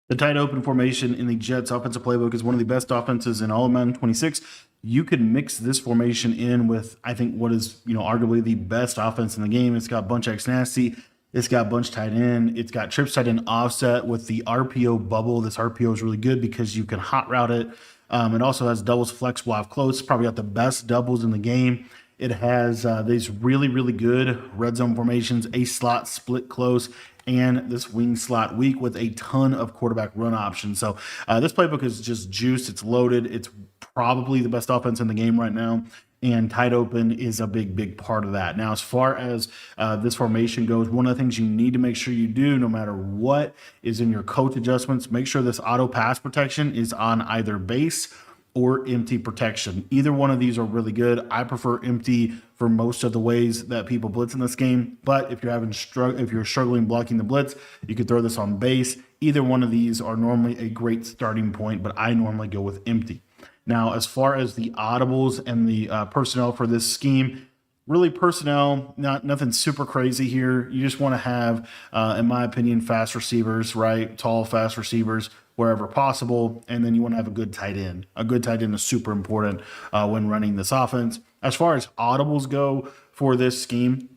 The tight open formation in the Jets offensive playbook is one of the best offenses in all of Madden 26. You could mix this formation in with, I think, what is, arguably the best offense in the game. It's got bunch X nasty. It's got bunch tight end. It's got trips tight end offset with the RPO bubble. This RPO is really good because you can hot route it. It also has doubles flex wide close. Probably got the best doubles in the game. It has these really, really good red zone formations, a slot split close, and this wing slot weak with a ton of quarterback run options. So this playbook is just juiced. It's loaded. It's probably the best offense in the game right now. And tight open is a big, big part of that. Now, as far as this formation goes, one of the things you need to make sure you do, no matter what is in your coach adjustments, make sure this auto pass protection is on either base or empty protection. Either one of these are really good. I prefer empty for most of the ways that people blitz in this game. But if you're struggling blocking the blitz, you could throw this on base. Either one of these are normally a great starting point, but I normally go with empty. Now, as far as the audibles and the personnel for this scheme, really personnel, nothing super crazy here. You just want to have, in my opinion, fast receivers, right? Tall, fast receivers wherever possible. And then you want to have a good tight end. A good tight end is super important when running this offense. As far as audibles go for this scheme,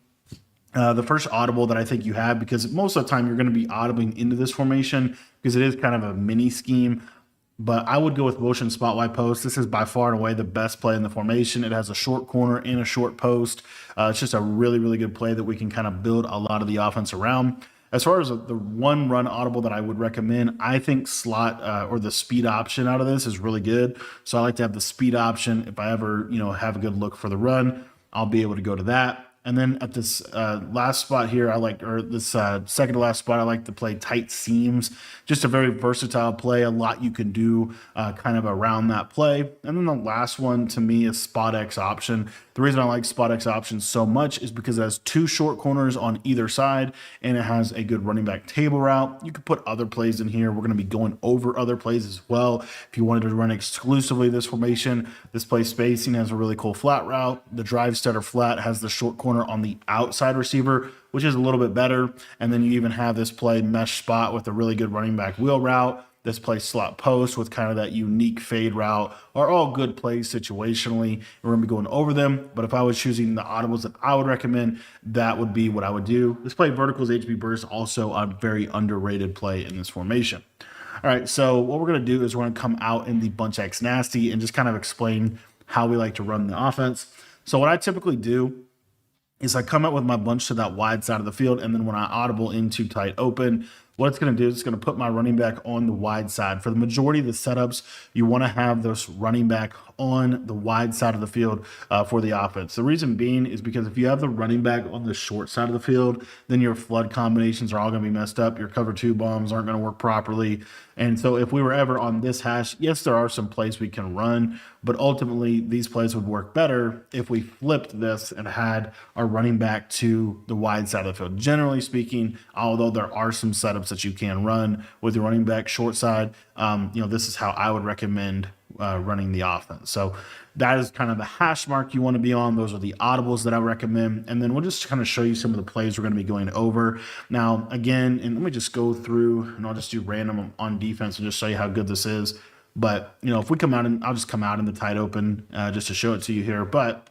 the first audible that I think you have, because most of the time you're going to be audibling into this formation because it is kind of a mini scheme. But I would go with motion spot wide post. This is by far and away the best play in the formation. It has a short corner and a short post. It's just a really, really good play that we can kind of build a lot of the offense around. As far as the one run audible that I would recommend, I think slot or the speed option out of this is really good. So I like to have the speed option. If I ever, have a good look for the run, I'll be able to go to that. And then at this last spot here, this second to last spot, I like to play tight seams. Just a very versatile play, a lot you can do kind of around that play. And then the last one to me is spot X option. The reason I like spot X option so much is because it has two short corners on either side, and it has a good running back table route. You could put other plays in here. We're going to be going over other plays as well. If you wanted to run exclusively this formation, this play spacing has a really cool flat route. The drive stutter flat has the short corner on the outside receiver, which is a little bit better. And then you even have this play mesh spot with a really good running back wheel route. This play slot post with kind of that unique fade route are all good plays situationally. And we're going to be going over them. But if I was choosing the audibles that I would recommend, that would be what I would do. This play verticals HB burst, also a very underrated play in this formation. All right, so what we're going to do is we're going to come out in the bunch X nasty and just kind of explain how we like to run the offense. So what I typically do is I come out with my bunch to that wide side of the field, and then when I audible into tight open, what it's going to do is it's going to put my running back on the wide side. For the majority of the setups, you want to have this running back on the wide side of the field for the offense. The reason being is because if you have the running back on the short side of the field, then your flood combinations are all going to be messed up. Your cover two bombs aren't going to work properly. And so if we were ever on this hash, yes, there are some plays we can run, but ultimately these plays would work better if we flipped this and had our running back to the wide side of the field. Generally speaking, although there are some setups that you can run with your running back short side, this is how I would recommend running the offense. So that is kind of the hash mark you want to be on. Those are the audibles that I recommend. And then we'll just kind of show you some of the plays we're going to be going over. Now, again, and let me just go through and I'll just do random on defense and just show you how good this is. But, if we come out and I'll just come out in the tight open just to show it to you here. But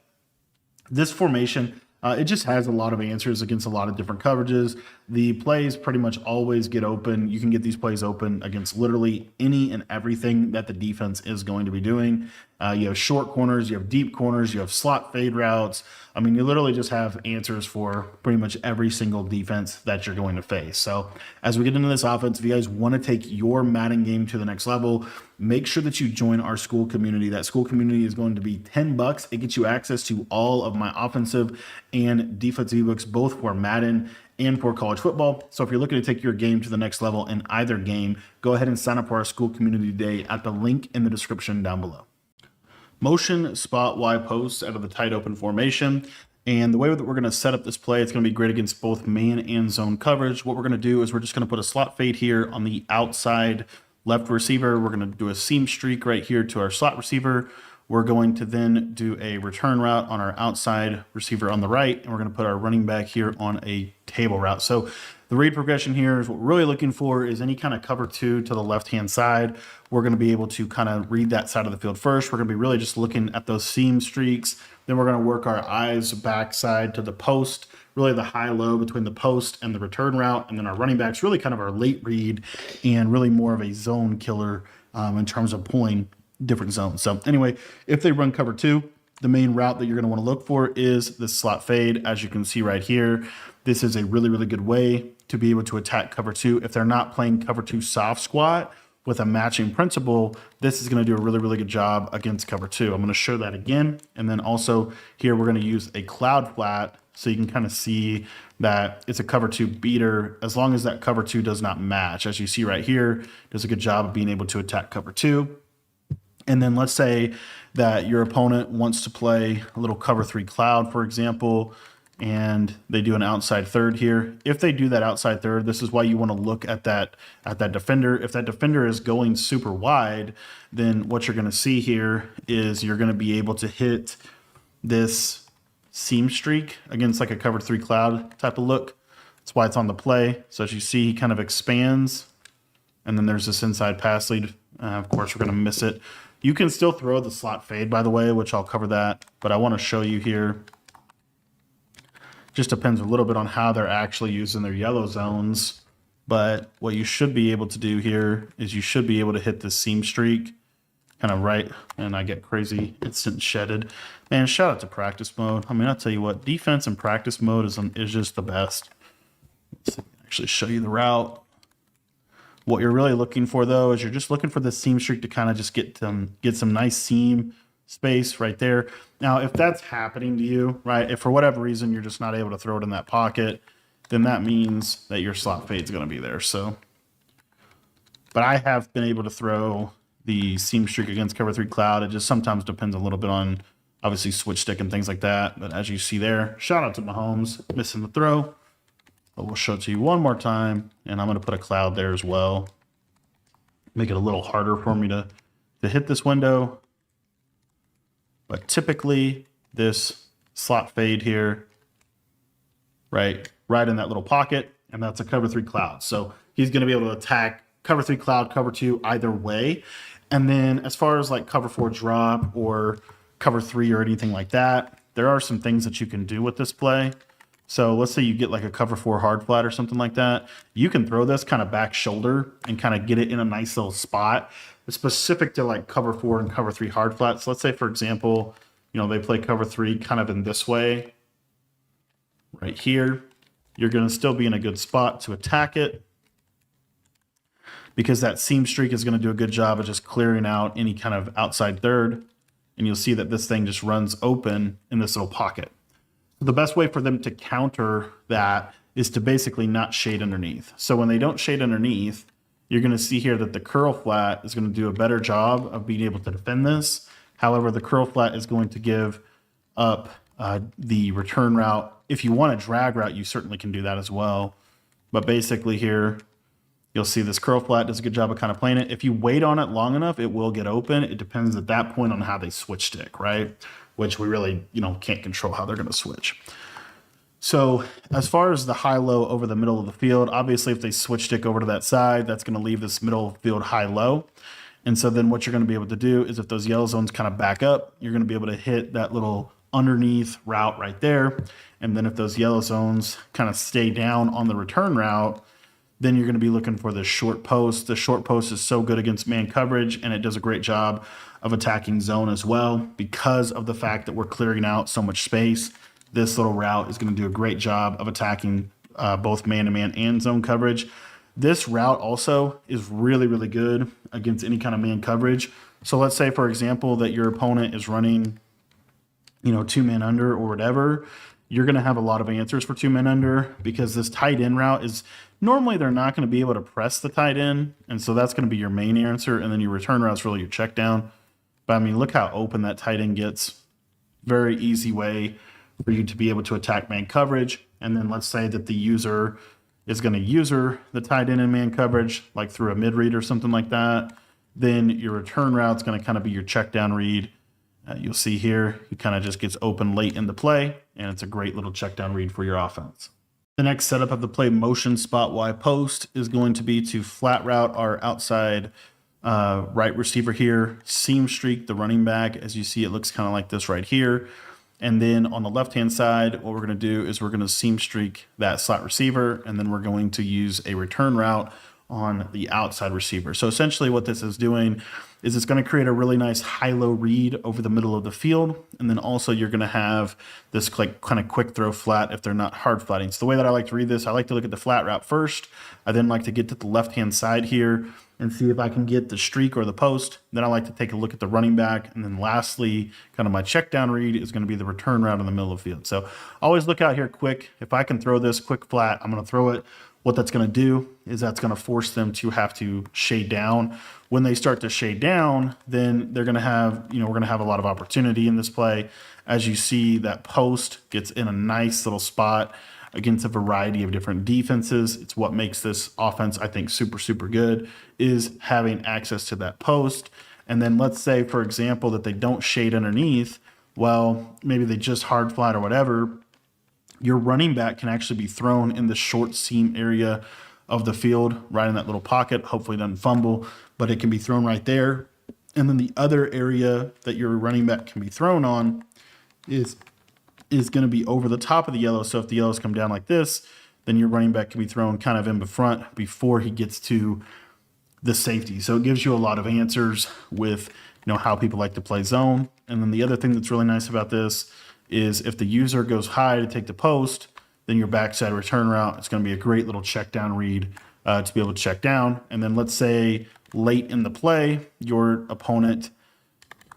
this formation, it just has a lot of answers against a lot of different coverages. The plays pretty much always get open. You can get these plays open against literally any and everything that the defense is going to be doing. You have short corners, you have deep corners, you have slot fade routes. I mean, you literally just have answers for pretty much every single defense that you're going to face. So as we get into this offense, if you guys want to take your Madden game to the next level, make sure that you join our school community. That school community is going to be $10. It gets you access to all of my offensive and defensive ebooks, both for Madden and for college football. So if you're looking to take your game to the next level in either game, go ahead and sign up for our school community day at the link in the description down below. Motion spot Y post out of the tight open formation. And the way that we're going to set up this play, it's going to be great against both man and zone coverage. What we're going to do is we're just going to put a slot fade here on the outside left receiver. We're going to do a seam streak right here to our slot receiver. We're going to then do a return route on our outside receiver on the right, and we're going to put our running back here on a table route. So The read progression here is what we're really looking for is any kind of cover two to the left-hand side. We're going to be able to kind of read that side of the field first. We're going to be really just looking at those seam streaks. Then we're going to work our eyes backside to the post, really the high-low between the post and the return route. And then our running backs really kind of our late read and really more of a zone killer in terms of pulling different zones. So anyway, if they run cover two, the main route that you're going to want to look for is the slot fade. As you can see right here, this is a really, really good way to be able to attack cover two. If they're not playing cover two soft squat with a matching principle, this is going to do a really, really good job against cover two. I'm going to show that again. And then also here, we're going to use a cloud flat so you can kind of see that it's a cover two beater as long as that cover two does not match. As you see right here, does a good job of being able to attack cover two. And then let's say that your opponent wants to play a little cover three cloud, for example, and they do an outside third here. If they do that outside third, this is why you want to look at that defender. If that defender is going super wide, then what you're going to see here is you're going to be able to hit this seam streak against like a cover three cloud type of look. That's why it's on the play. So as you see, he kind of expands, and then there's this inside pass lead. Of course, we're going to miss it. You can still throw the slot fade, by the way, which I'll cover that, but I want to show you here. Just depends a little bit on how they're actually using their yellow zones, but what you should be able to do here is you should be able to hit the seam streak kind of right, and I get crazy instant shedded. Man, shout out to practice mode. I mean, I'll tell you what, defense in practice mode is just the best. Let's actually show you the route. What you're really looking for, though, is you're just looking for the seam streak to kind of just get some nice seam space right there. Now, if that's happening to you, right, if for whatever reason you're just not able to throw it in that pocket, then that means that your slot fade is going to be there. So, but I have been able to throw the seam streak against cover three cloud. It just sometimes depends a little bit on, obviously, switch stick and things like that. But as you see there, shout out to Mahomes missing the throw. But we'll show it to you one more time, and I'm going to put a cloud there as well. Make it a little harder for me to hit this window. But typically, this slot fade here, right in that little pocket, and that's a cover three cloud. So he's going to be able to attack cover three cloud, cover two, either way. And then as far as like cover four drop or cover three or anything like that, there are some things that you can do with this play. So let's say you get like a cover four hard flat or something like that. You can throw this kind of back shoulder and kind of get it in a nice little spot. It's specific to like cover four and cover three hard flats. So let's say, for example, you know, they play cover three kind of in this way right here. You're going to still be in a good spot to attack it because that seam streak is going to do a good job of just clearing out any kind of outside third. And you'll see that this thing just runs open in this little pocket. The best way for them to counter that is to basically not shade underneath. So when they don't shade underneath, you're going to see here that the curl flat is going to do a better job of being able to defend this. However, the curl flat is going to give up the return route. If you want a drag route, you certainly can do that as well. But basically here, you'll see this curl flat does a good job of kind of playing it. If you wait on it long enough, it will get open. It depends at that point on how they switch stick, right? Which we really, can't control how they're going to switch. So as far as the high-low over the middle of the field, obviously if they switch stick over to that side, that's going to leave this middle field high-low. And so then what you're going to be able to do is if those yellow zones kind of back up, you're going to be able to hit that little underneath route right there. And then if those yellow zones kind of stay down on the return route, then you're going to be looking for the short post. The short post is so good against man coverage, and it does a great job of attacking zone as well because of the fact that we're clearing out so much space. This little route is going to do a great job of attacking both man-to-man and zone coverage. This route also is really, really good against any kind of man coverage. So let's say, for example, that your opponent is running, two men under or whatever. You're going to have a lot of answers for two men under because this tight end route is normally they're not going to be able to press the tight end. And so that's going to be your main answer. And then your return route is really your check down. But I mean, look how open that tight end gets. Very easy way for you to be able to attack man coverage. And then let's say that the user is going to user the tight end in man coverage, like through a mid read or something like that. Then your return route is going to kind of be your check down read. You'll see here, he kind of just gets open late in the play, and it's a great little check down read for your offense. The next setup of the play motion spot Y post is going to be to flat route our outside right receiver here, seam streak the running back. As you see, it looks kind of like this right here. And then on the left-hand side, what we're going to do is we're going to seam streak that slot receiver, and then we're going to use a return route on the outside receiver. So essentially what this is doing is it's going to create a really nice high-low read over the middle of the field. And then also you're going to have this like kind of quick throw flat if they're not hard flatting. So the way that I like to read this, I like to look at the flat route first. I then like to get to the left-hand side here and see if I can get the streak or the post. Then I like to take a look at the running back. And then lastly, kind of my check down read is going to be the return route in the middle of the field. So always look out here quick. If I can throw this quick flat, I'm going to throw it. What that's going to do is that's going to force them to have to shade down. When they start to shade down, then they're going to have, we're going to have a lot of opportunity in this play. As you see, that post gets in a nice little spot against a variety of different defenses. It's what makes this offense, I think, super, super good, is having access to that post. And then let's say, for example, that they don't shade underneath. Well, maybe they just hard flat or whatever. Your running back can actually be thrown in the short seam area of the field, right in that little pocket. Hopefully it doesn't fumble, but it can be thrown right there. And then the other area that your running back can be thrown on is going to be over the top of the yellow. So if the yellows come down like this, then your running back can be thrown kind of in the front before he gets to the safety. So it gives you a lot of answers with how people like to play zone. And then the other thing that's really nice about this is if the user goes high to take the post, then your backside return route, it's going to be a great little check down read to be able to check down. And then let's say late in the play, your opponent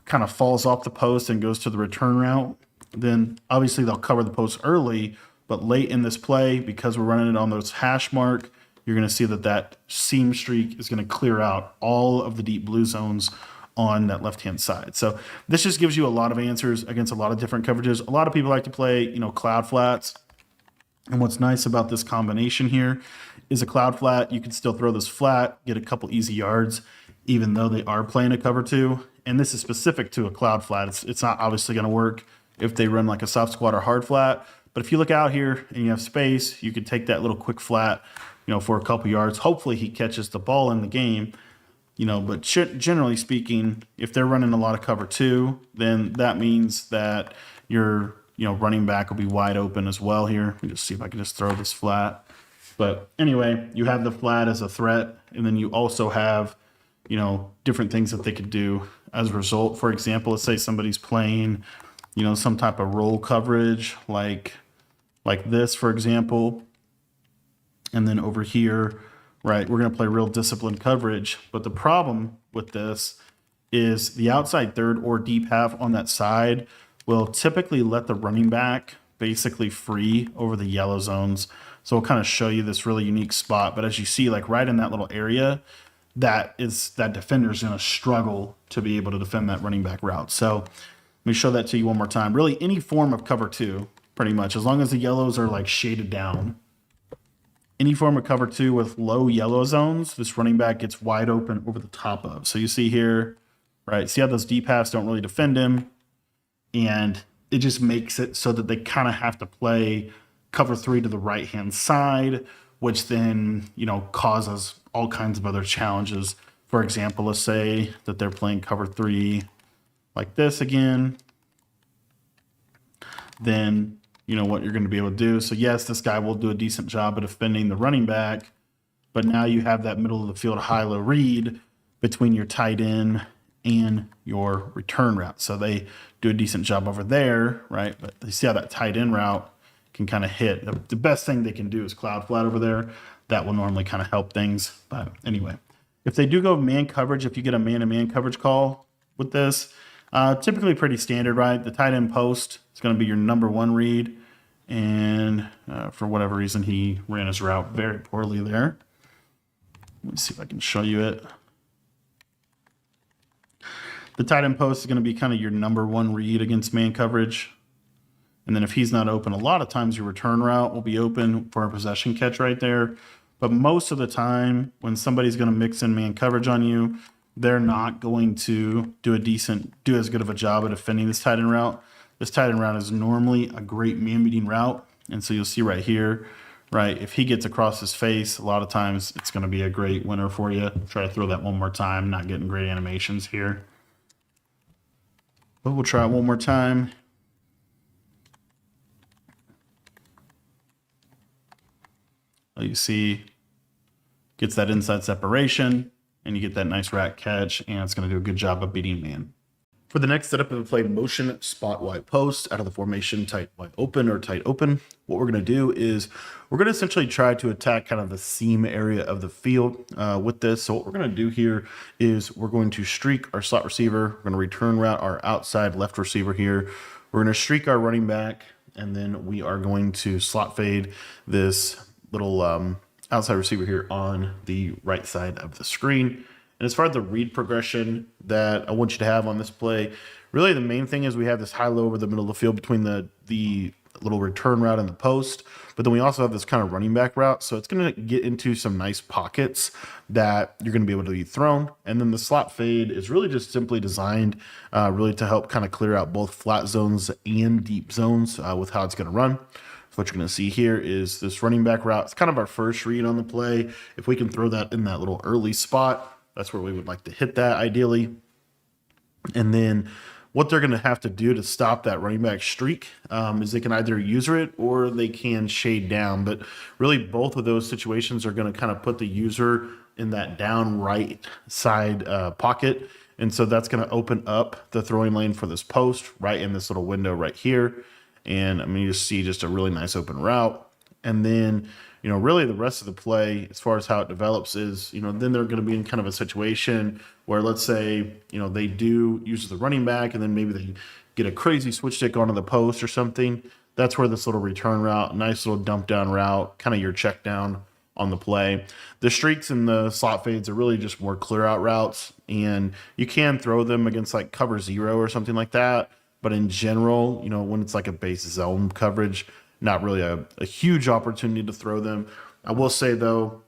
kind of falls off the post and goes to the return route. Then obviously they'll cover the post early, but late in this play, because we're running it on those hash mark, you're going to see that seam streak is going to clear out all of the deep blue zones on that left-hand side. So this just gives you a lot of answers against a lot of different coverages. A lot of people like to play, cloud flats. And what's nice about this combination here is a cloud flat. You can still throw this flat, get a couple easy yards, even though they are playing a cover two. And this is specific to a cloud flat. It's not obviously going to work if they run like a soft squat or hard flat. But if you look out here and you have space, you could take that little quick flat, for a couple yards. Hopefully he catches the ball in the game. But generally speaking, if they're running a lot of cover two, then that means that your, running back will be wide open as well here. Let me just see if I can just throw this flat. But anyway, you have the flat as a threat, and then you also have, different things that they could do as a result. For example, let's say somebody's playing, some type of roll coverage like this, for example. And then over here, right, we're going to play real disciplined coverage. But the problem with this is the outside third or deep half on that side will typically let the running back basically free over the yellow zones. So we'll kind of show you this really unique spot. But as you see, like right in that little area, that defender is going to struggle to be able to defend that running back route. So let me show that to you one more time. Really, any form of cover two, pretty much, as long as the yellows are like shaded down. Any form of cover two with low yellow zones, this running back gets wide open over the top of. So you see here, right? See how those deep halves don't really defend him? And it just makes it so that they kind of have to play cover three to the right-hand side, which then, causes all kinds of other challenges. For example, let's say that they're playing cover three like this again. Then what you're going to be able to do. So yes, this guy will do a decent job of defending the running back, but now you have that middle of the field high-low read between your tight end and your return route. So they do a decent job over there, right? But you see how that tight end route can kind of hit. The best thing they can do is cloud flat over there. That will normally kind of help things. But anyway, if they do go man coverage, if you get a man-to-man coverage call with this, typically pretty standard, right? The tight end post is going to be your number one read. And for whatever reason, he ran his route very poorly there. Let me see if I can show you it. The tight end post is going to be kind of your number one read against man coverage. And then if he's not open, a lot of times your return route will be open for a possession catch right there. But most of the time, when somebody's going to mix in man coverage on you, they're not going to do as good of a job at defending this tight end route. This tight end route is normally a great man-beating route. And so you'll see right here, right? If he gets across his face, a lot of times it's going to be a great winner for you. Try to throw that one more time. Not getting great animations here. But we'll try it one more time. You see, gets that inside separation, and you get that nice rack catch, and it's going to do a good job of beating man. For the next setup of the play motion spot wide post out of the formation tight wide open or tight open, what we're going to do is we're going to essentially try to attack kind of the seam area of the field with this. So what we're going to do here is we're going to streak our slot receiver. We're going to return route our outside left receiver here. We're going to streak our running back, and then we are going to slot fade this little outside receiver here on the right side of the screen. And as far as the read progression that I want you to have on this play, really the main thing is we have this high-low over the middle of the field between the little return route and the post, but then we also have this kind of running back route. So it's going to get into some nice pockets that you're going to be able to be thrown. And then the slot fade is really just simply designed really to help kind of clear out both flat zones and deep zones with how it's going to run. So what you're going to see here is this running back route. It's kind of our first read on the play. If we can throw that in that little early spot, that's where we would like to hit that ideally. And then what they're going to have to do to stop that running back streak is they can either user it or they can shade down. But really both of those situations are going to kind of put the user in that down right side pocket. And so that's going to open up the throwing lane for this post right in this little window right here. And I mean, you see just a really nice open route. And then, you know, really the rest of the play, as far as how it develops is, you know, then they're going to be in kind of a situation where, let's say, you know, they do use the running back and then maybe they get a crazy switch stick onto the post or something. That's where this little return route, nice little dump down route, kind of your check down on the play. The streaks and the slot fades are really just more clear out routes, and you can throw them against like cover zero or something like that. But in general, you know, when it's like a base zone coverage, not really a huge opportunity to throw them. I will say, though,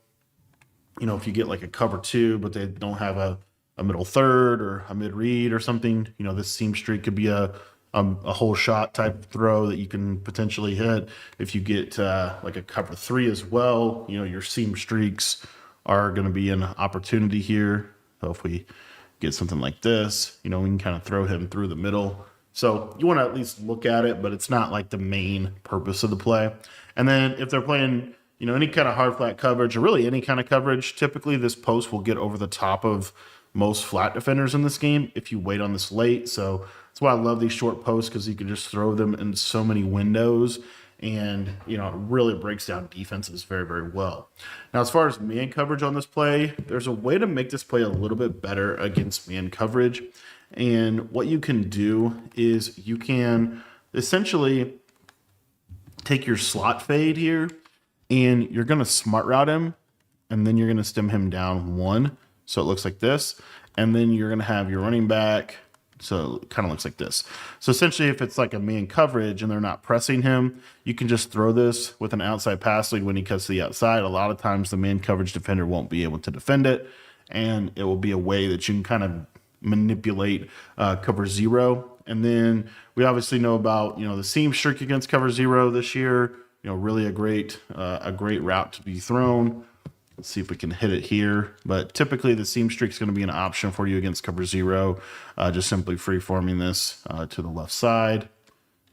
you know, if you get like a cover two, but they don't have a middle third or a mid read or something, you know, this seam streak could be a whole shot type throw that you can potentially hit. If you get like a cover three as well, you know, your seam streaks are going to be an opportunity here. So if we get something like this, you know, we can kind of throw him through the middle. So you want to at least look at it, but it's not like the main purpose of the play. And then if they're playing, you know, any kind of hard flat coverage or really any kind of coverage, typically this post will get over the top of most flat defenders in this game if you wait on this late. So that's why I love these short posts, because you can just throw them in so many windows, and, you know, it really breaks down defenses very, very well. Now, as far as man coverage on this play, there's a way to make this play a little bit better against man coverage. And what you can do is you can essentially take your slot fade here, and you're going to smart route him, and then you're going to stem him down one. So it looks like this. And then you're going to have your running back. So it kind of looks like this. So essentially, if it's like a man coverage and they're not pressing him, you can just throw this with an outside pass lead when he cuts to the outside. A lot of times the man coverage defender won't be able to defend it, and it will be a way that you can kind of manipulate cover zero. And then we obviously know about, you know, the seam streak against cover zero this year. You know, really a great route to be thrown. Let's see if we can hit it here. But typically the seam streak is going to be an option for you against cover zero. Just simply free-forming this to the left side.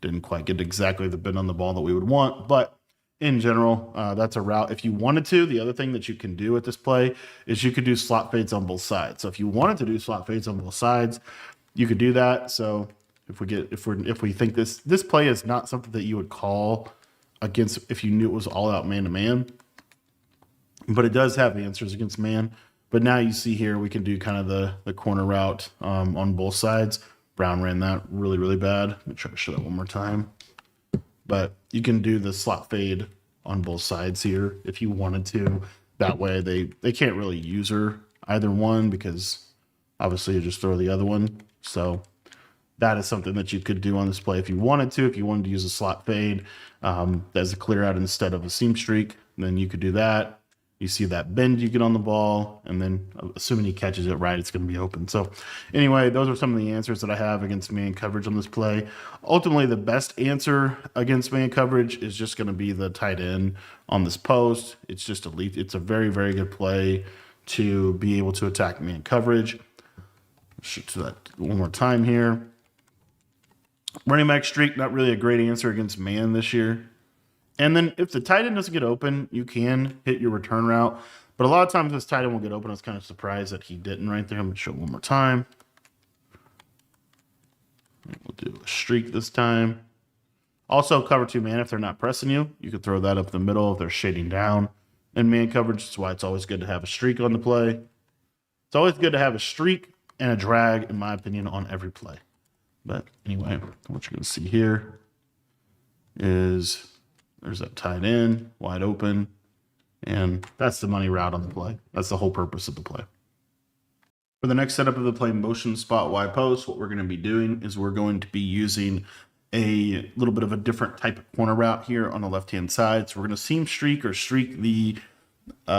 Didn't quite get exactly the bend on the ball that we would want, but in general, that's a route. If you wanted to, the other thing that you can do at this play is you could do slot fades on both sides. So if you wanted to do slot fades on both sides, you could do that. So if we think this play is not something that you would call against if you knew it was all out man to man, but it does have answers against man. But now you see here we can do kind of the corner route on both sides. Brown ran that really, really bad. Let me try to show that one more time. But you can do the slot fade on both sides here if you wanted to. That way they can't really user either one, because obviously you just throw the other one. So that is something that you could do on this play if you wanted to. If you wanted to use a slot fade as a clear out instead of a seam streak, then you could do that. You see that bend you get on the ball, and then assuming he catches it right, it's going to be open. So anyway, those are some of the answers that I have against man coverage on this play. Ultimately, the best answer against man coverage is just going to be the tight end on this post. It's just elite. It's a very, very good play to be able to attack man coverage. Shoot to that one more time here. Running back streak, not really a great answer against man this year. And then if the tight end doesn't get open, you can hit your return route. But a lot of times this tight end will get open. I was kind of surprised that he didn't right there. I'm going to show it one more time. We'll do a streak this time. Also, cover 2 man if they're not pressing you. You could throw that up the middle if they're shading down. And man coverage is why it's always good to have a streak on the play. It's always good to have a streak and a drag, in my opinion, on every play. But anyway, what you're going to see here is there's that tight end, wide open, and that's the money route on the play. That's the whole purpose of the play. For the next setup of the play, motion spot wide post, what we're going to be doing is we're going to be using a little bit of a different type of corner route here on the left-hand side. So we're going to seam streak or streak the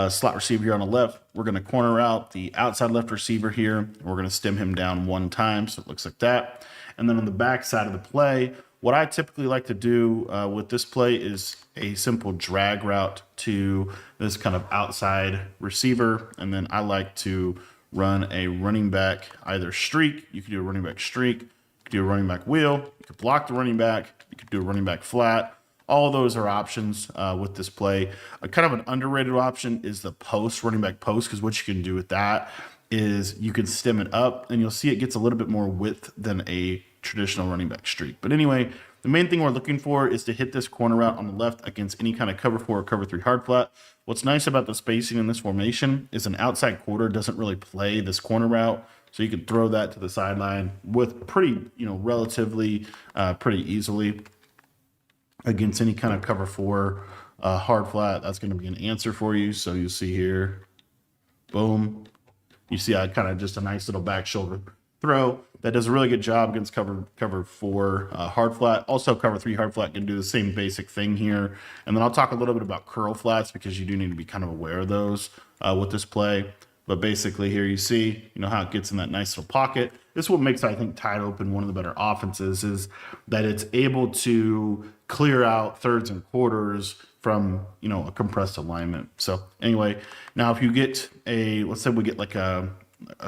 slot receiver here on the left. We're going to corner out the outside left receiver here. We're going to stem him down 1 time, so it looks like that. And then on the back side of the play, what I typically like to do with this play is a simple drag route to this kind of outside receiver. And then I like to run a running back either streak. You could do a running back streak. You could do a running back wheel. You could block the running back. You could do a running back flat. All of those are options with this play. Kind of an underrated option is the post, running back post, because what you can do with that is you can stem it up, and you'll see it gets a little bit more width than a traditional running back streak. But anyway, the main thing we're looking for is to hit this corner route on the left against any kind of cover 4 or cover 3 hard flat. What's nice about the spacing in this formation is an outside quarter doesn't really play this corner route. So you can throw that to the sideline with pretty, relatively pretty easily against any kind of cover 4 hard flat. That's going to be an answer for you. So you see here, boom. You see I kind of just a nice little back shoulder throw that does a really good job against cover 4 hard flat. Also cover 3 hard flat can do the same basic thing here. And then I'll talk a little bit about curl flats because you do need to be kind of aware of those with this play. But basically here you see, how it gets in that nice little pocket. This is what makes, I think, tight open one of the better offenses is that it's able to clear out thirds and quarters from, a compressed alignment. So anyway, now if you get let's say we get like a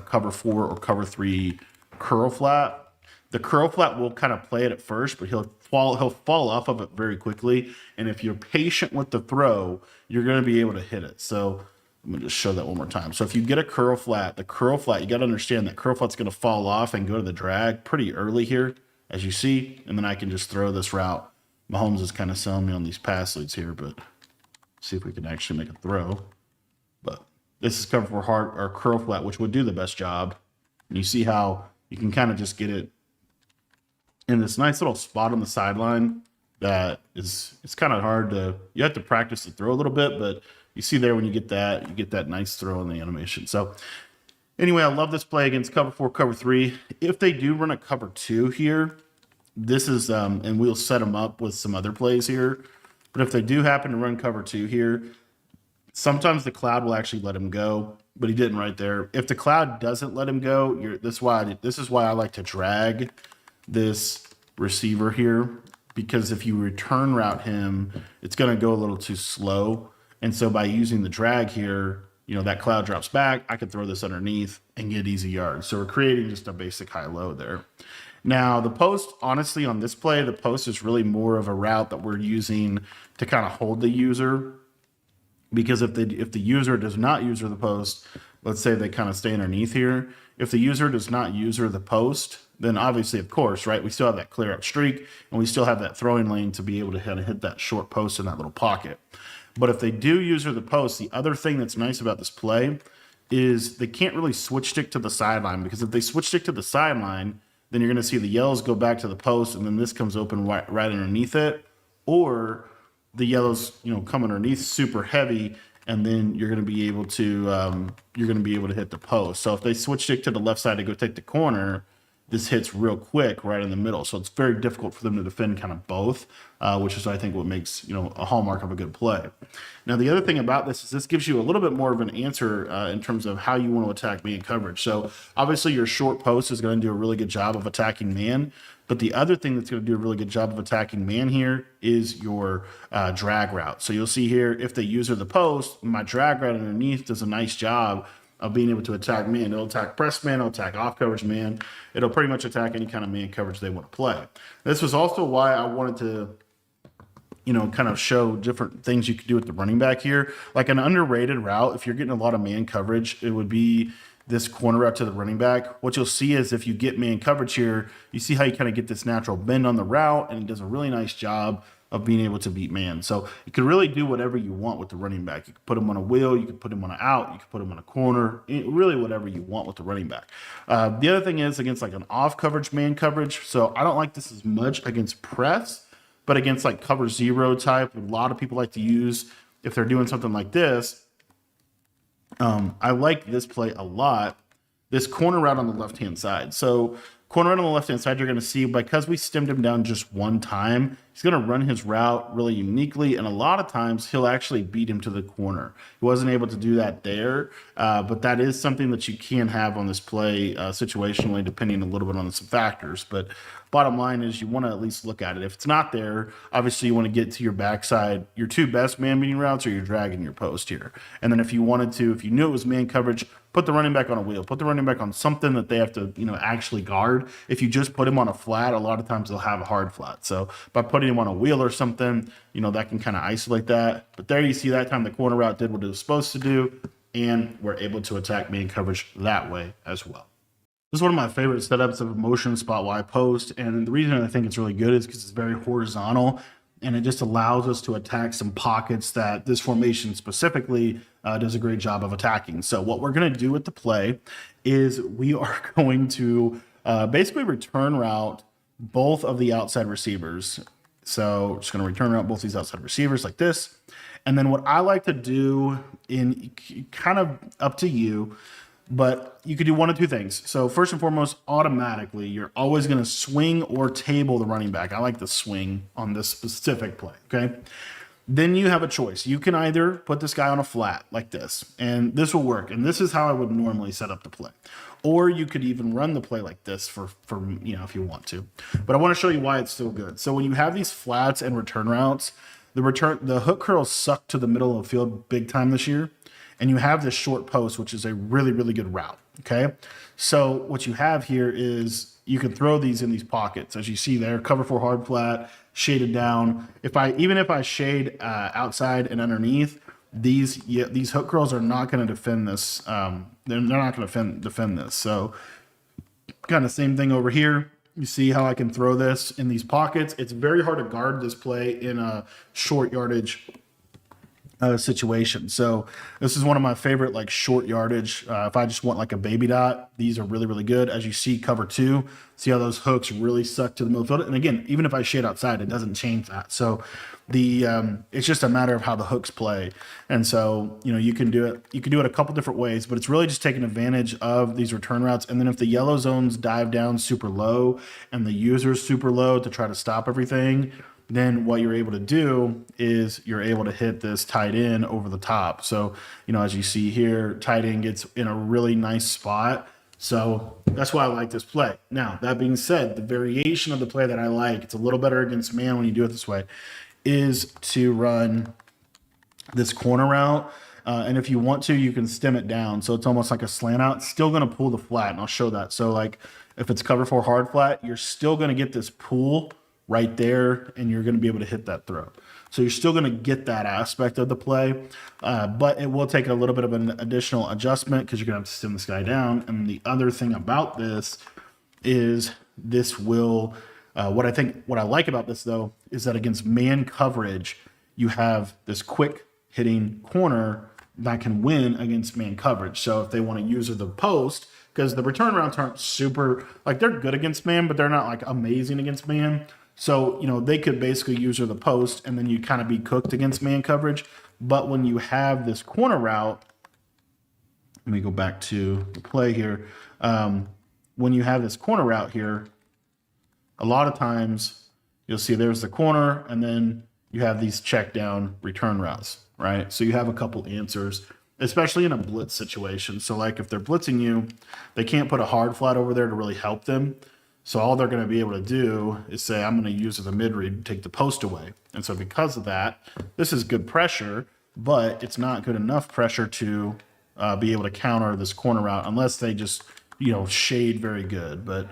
cover 4 or cover 3 curl flat, the curl flat will kind of play it at first, but he'll fall off of it very quickly. And if you're patient with the throw, you're going to be able to hit it. So I'm going to just show that one more time. So if you get a curl flat, you got to understand that curl flat's going to fall off and go to the drag pretty early here, as you see. And then I can just throw this route. Mahomes is kind of selling me on these pass leads here, but see if we can actually make a throw. But this is cover 4 hard or curl flat, which would do the best job. And you see how you can kind of just get it in this nice little spot on the sideline that it's kind of hard to, you have to practice the throw a little bit, but you see there when you get that nice throw in the animation. So anyway, I love this play against cover 4, cover 3. If they do run a cover 2 here, this is, and we'll set them up with some other plays here. But if they do happen to run cover 2 here, sometimes the cloud will actually let him go, but he didn't right there. If the cloud doesn't let him go, this is why I like to drag this receiver here, because if you return route him, it's going to go a little too slow. And so by using the drag here, that cloud drops back, I can throw this underneath and get easy yards. So we're creating just a basic high-low there. Now, the post, honestly, on this play, the post is really more of a route that we're using to kind of hold the user. Because if the user does not user the post, let's say they kind of stay underneath here. If the user does not user the post, then obviously, of course, right, we still have that clear out streak, and we still have that throwing lane to be able to kind of hit that short post in that little pocket. But if they do user the post, the other thing that's nice about this play is they can't really switch stick to the sideline, because if they switch stick to the sideline, then you're going to see the yellows go back to the post, and then this comes open right underneath it, or the yellows, come underneath super heavy, and then you're going to be able to hit the post. So if they switch stick to the left side to go take the corner, this hits real quick right in the middle. So it's very difficult for them to defend kind of both, which is, I think, what makes, a hallmark of a good play. Now, the other thing about this is this gives you a little bit more of an answer in terms of how you want to attack man coverage. So obviously your short post is going to do a really good job of attacking man. But the other thing that's going to do a really good job of attacking man here is your drag route. So you'll see here, if they user the post, my drag route underneath does a nice job of being able to attack man. It'll attack press man, it'll attack off coverage man. It'll pretty much attack any kind of man coverage they want to play. This was also why I wanted to, kind of show different things you could do with the running back here. Like an underrated route, if you're getting a lot of man coverage, it would be this corner route to the running back. What you'll see is if you get man coverage here, you see how you kind of get this natural bend on the route, and it does a really nice job of being able to beat man. So you can really do whatever you want with the running back. You can put him on a wheel, you can put him on an out, you can put him on a corner, really whatever you want with the running back. The other thing is against like an off coverage, man coverage. So I don't like this as much against press, but against like cover zero type, a lot of people like to use if they're doing something like this. I like this play a lot, this corner route on the left-hand side. So corner route on the left-hand side, you're going to see because we stemmed him down just one time, he's going to run his route really uniquely, and a lot of times he'll actually beat him to the corner. He wasn't able to do that there, but that is something that you can have on this play situationally, depending a little bit on some factors. But bottom line is you want to at least look at it. If it's not there, obviously you want to get to your backside. Your two best man beating routes are your drag and your post here. And then if you wanted to, if you knew it was man coverage, put the running back on a wheel, put the running back on something that they have to, actually guard. If you just put him on a flat, a lot of times they'll have a hard flat. So by putting him on a wheel or something, that can kind of isolate that. But there you see that time the corner route did what it was supposed to do, and we're able to attack man coverage that way as well. This is one of my favorite setups of a motion spot Y post, and the reason I think it's really good is because it's very horizontal, and it just allows us to attack some pockets that this formation specifically does a great job of attacking. So what we're going to do with the play is we are going to basically return route both of the outside receivers. So just going to return route both these outside receivers like this. And then what I like to do, in kind of up to you, but you could do one of two things. So first and foremost, automatically, you're always going to swing or table the running back. I like the swing on this specific play, okay? Then you have a choice. You can either put this guy on a flat like this, and this will work. And this is how I would normally set up the play. Or you could even run the play like this for if you want to. But I want to show you why it's still good. So when you have these flats and return routes, the hook curls suck to the middle of the field big time this year. And you have this short post, which is a really, really good route, okay? So what you have here is you can throw these in these pockets. As you see there, cover for hard flat, shaded down. Even if I shade outside and underneath, these hook curls are not going to defend this. They're not going to defend this. So kind of same thing over here. You see how I can throw this in these pockets. It's very hard to guard this play in a short yardage situation. So this is one of my favorite like short yardage. If I just want like a baby dot, these are really, really good. As you see, cover two, see how those hooks really suck to the middle field. And again, even if I shade outside, it doesn't change that. So it's just a matter of how the hooks play. And so, you can do it. You can do it a couple different ways, but it's really just taking advantage of these return routes. And then if the yellow zones dive down super low and the user's super low to try to stop everything, then what you're able to do is you're able to hit this tight end over the top. So, as you see here, tight end gets in a really nice spot. So that's why I like this play. Now, that being said, the variation of the play that I like, it's a little better against man when you do it this way, is to run this corner route. And if you want to, you can stem it down. So it's almost like a slant out. It's still going to pull the flat, and I'll show that. So like if it's cover for hard flat, you're still going to get this pull right there, and you're going to be able to hit that throw. So you're still going to get that aspect of the play, but it will take a little bit of an additional adjustment because you're going to have to stem this guy down. And the other thing about this is this will, what I like about this though, is that against man coverage, you have this quick hitting corner that can win against man coverage. So if they want to use the post, because the return routes aren't super, like they're good against man, but they're not like amazing against man. So, they could basically use the post and then you kind of be cooked against man coverage. But when you have this corner route, let me go back to the play here. when you have this corner route here, a lot of times you'll see there's the corner, and then you have these check down return routes, right? So you have a couple answers, especially in a blitz situation. So like if they're blitzing you, they can't put a hard flat over there to really help them. So all they're going to be able to do is say, I'm going to use as a mid read to take the post away. And so because of that, this is good pressure, but it's not good enough pressure to be able to counter this corner route unless they just, shade very good. But,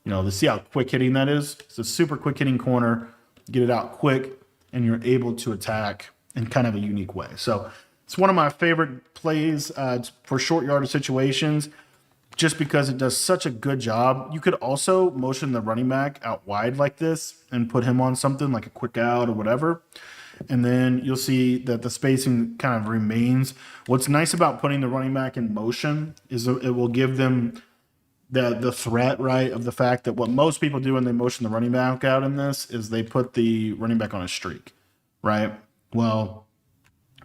to see how quick hitting that is, it's a super quick hitting corner, get it out quick, and you're able to attack in kind of a unique way. So it's one of my favorite plays for short yardage situations, just because it does such a good job. You could also motion the running back out wide like this and put him on something like a quick out or whatever. And then you'll see that the spacing kind of remains. What's nice about putting the running back in motion is it will give them the threat, right, of the fact that what most people do when they motion the running back out in this is they put the running back on a streak, right? Well,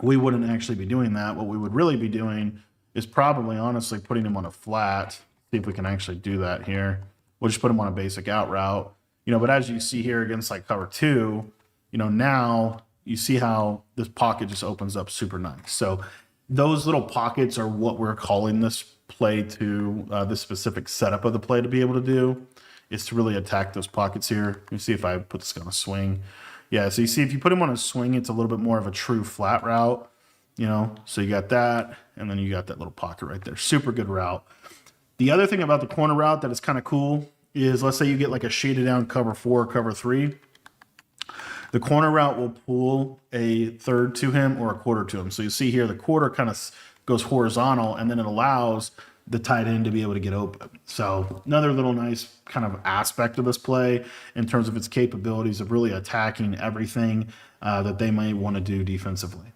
we wouldn't actually be doing that. What we would really be doing is probably honestly putting him on a flat. See if we can actually do that here. We'll just put him on a basic out route, but as you see here against like cover 2, now you see how this pocket just opens up super nice. So those little pockets are what we're calling this play to this specific setup of the play to be able to do, is to really attack those pockets here. Let me see if I put this on a swing. Yeah, so you see if you put him on a swing, it's a little bit more of a true flat route, so you got that, and then you got that little pocket right there. Super good route. The other thing about the corner route that is kind of cool is, let's say you get like a shaded down cover 4, cover 3. The corner route will pull a third to him or a quarter to him. So you see here, the quarter kind of goes horizontal, and then it allows the tight end to be able to get open. So another little nice kind of aspect of this play in terms of its capabilities of really attacking everything that they may want to do defensively.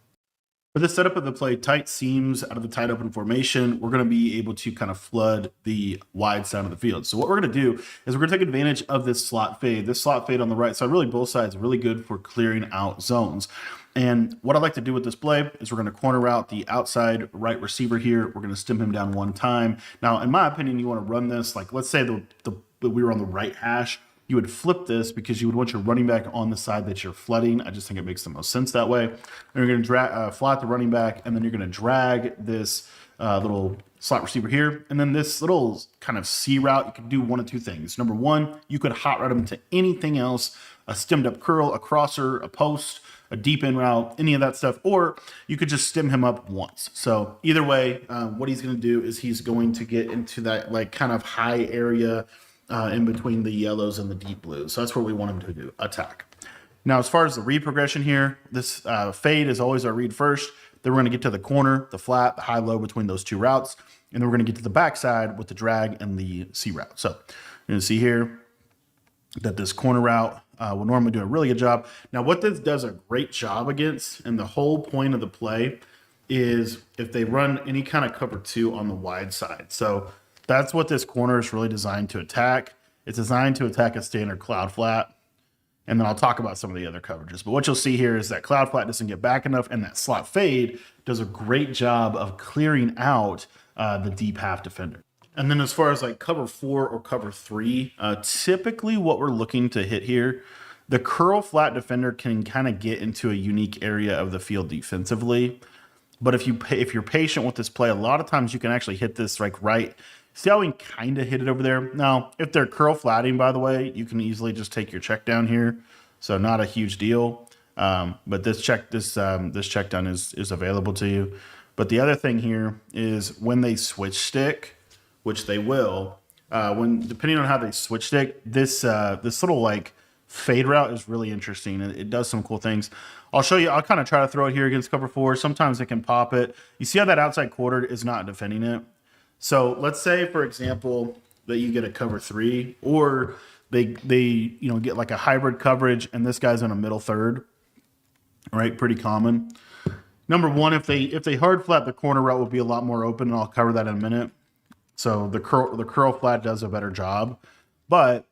For the setup of the play, tight seams out of the tight open formation, we're going to be able to kind of flood the wide side of the field. So what we're going to do is we're going to take advantage of this slot fade. This slot fade on the right side, really both sides, are really good for clearing out zones. And what I like to do with this play is we're going to corner out the outside right receiver here. We're going to stem him down one time. Now, in my opinion, you want to run this, like let's say we were on the right hash. You would flip this because you would want your running back on the side that you're flooding. I just think it makes the most sense that way. And you're going to flat the running back, and then you're going to drag this little slot receiver here. And then this little kind of C route, you could do one of two things. Number one, you could hot route him to anything else, a stemmed up curl, a crosser, a post, a deep in route, any of that stuff, or you could just stem him up once. So either way, what he's going to do is he's going to get into that like kind of high area in between the yellows and the deep blues. So that's where we want him to do attack. Now, as far as the read progression here, this fade is always our read first. Then we're going to get to the corner, the flat, the high-low between those two routes. And then we're going to get to the backside with the drag and the C route. So you're going to see here that this corner route will normally do a really good job. Now, what this does a great job against, and the whole point of the play, is if they run any kind of cover 2 on the wide side. So that's what this corner is really designed to attack. It's designed to attack a standard cloud flat. And then I'll talk about some of the other coverages. But what you'll see here is that cloud flat doesn't get back enough, and that slot fade does a great job of clearing out the deep half defender. And then as far as like cover 4 or cover 3, typically what we're looking to hit here, the curl flat defender can kind of get into a unique area of the field defensively. But if you're patient with this play, a lot of times you can actually hit this like right. See how we kind of hit it over there? Now, if they're curl flatting, by the way, you can easily just take your check down here. So not a huge deal. But this check down is available to you. But the other thing here is when they switch stick, which they will, depending on how they switch stick, this little like fade route is really interesting. It does some cool things. I'll show you. I'll kind of try to throw it here against cover 4. Sometimes it can pop it. You see how that outside quarter is not defending it? So let's say, for example, that you get a cover 3, or they get like a hybrid coverage, and this guy's in a middle third, right? Pretty common. Number one, if they hard flat, the corner route will be a lot more open, and I'll cover that in a minute. So the curl flat does a better job, but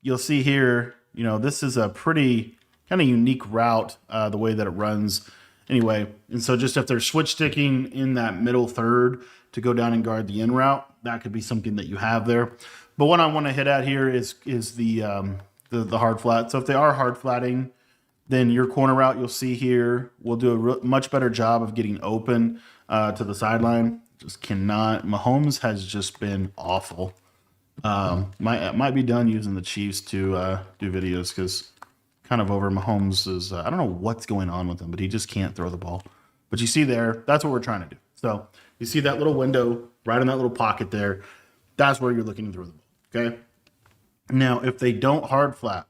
you'll see here, this is a pretty kind of unique route, the way that it runs Anyway, and so just if they're switch sticking in that middle third to go down and guard the in route, that could be something that you have there. But what I want to hit at here is the hard flat. So if they are hard flatting, then your corner route you'll see here will do a much better job of getting open to the sideline. Just cannot. Mahomes has just been awful. Might be done using the Chiefs to do videos because kind of over Mahomes is I don't know what's going on with him, but he just can't throw the ball. But you see there, that's what we're trying to do. So you see that little window right in that little pocket there. That's where you're looking to throw the ball. Okay. Now, if they don't hard flat,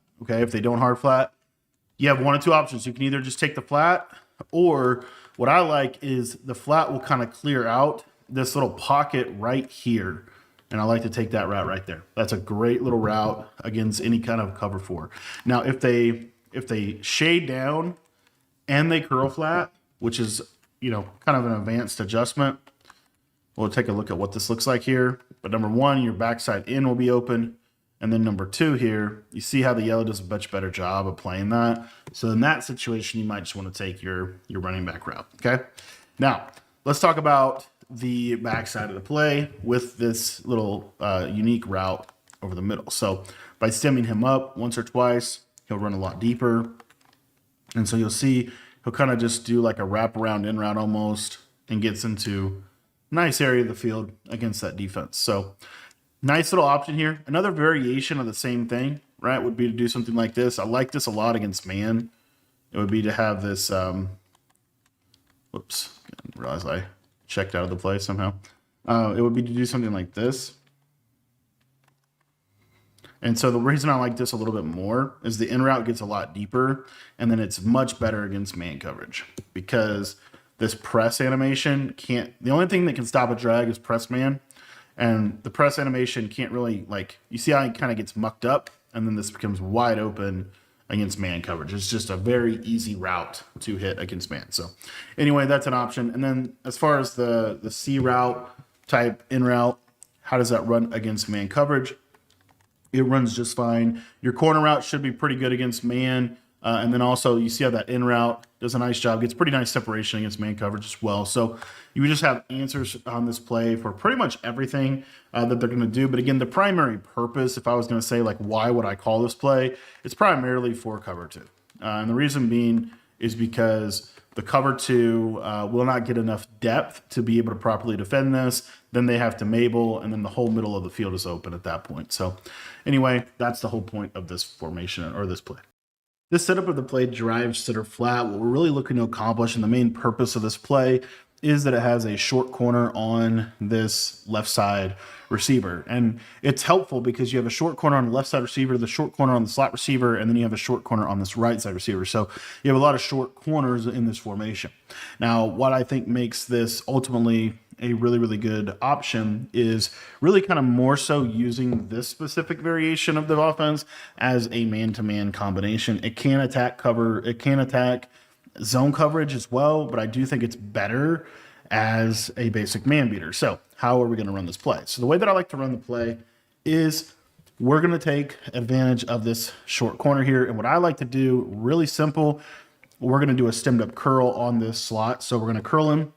you have one of two options. You can either just take the flat, or what I like is the flat will kind of clear out this little pocket right here. And I like to take that route right there. That's a great little route against any kind of cover four. Now, if they shade down and they curl flat, which is, kind of an advanced adjustment, we'll take a look at what this looks like here. But number one, your backside in will be open. And then number two here, you see how the yellow does a much better job of playing that. So in that situation, you might just want to take your running back route, okay? Now, let's talk about the backside of the play with this little unique route over the middle. So by stemming him up once or twice, he'll run a lot deeper. And so you'll see he'll kind of just do like a wraparound in route almost and gets into a nice area of the field against that defense. So nice little option here. Another variation of the same thing, right, would be to do something like this. I like this a lot against man. It would be to have this, whoops, I didn't realize I checked out of the play somehow. It would be to do something like this. And so the reason I like this a little bit more is the in route gets a lot deeper, and then it's much better against man coverage because this press animation can't, the only thing that can stop a drag is press man. And the press animation can't really, you see how it kind of gets mucked up, and then this becomes wide open against man coverage. It's just a very easy route to hit against man. So anyway, that's an option. And then as far as the C route type in route, how does that run against man coverage? It runs just fine. Your corner route should be pretty good against man. And then also you see how that in route does a nice job, gets pretty nice separation against man coverage as well. So you just have answers on this play for pretty much everything that they're going to do. But again, the primary purpose, if I was going to say why would I call this play, it's primarily for cover two. And the reason being is because the cover two will not get enough depth to be able to properly defend this. Then they have to Mabel, and then the whole middle of the field is open at that point. So anyway, that's the whole point of this formation or this play. This setup of the play drives center flat. What we're really looking to accomplish, and the main purpose of this play, is that it has a short corner on this left side receiver. And it's helpful because you have a short corner on the left side receiver, the short corner on the slot receiver, and then you have a short corner on this right side receiver. So you have a lot of short corners in this formation. Now, what I think makes this ultimately a really, really good option is really kind of more so using this specific variation of the offense as a man-to-man combination. It can attack cover, it can attack zone coverage as well, but I do think it's better as a basic man beater. So how are we going to run this play? So the way that I like to run the play is we're going to take advantage of this short corner here. And what I like to do, really simple, we're going to do a stemmed up curl on this slot. So we're going to curl him,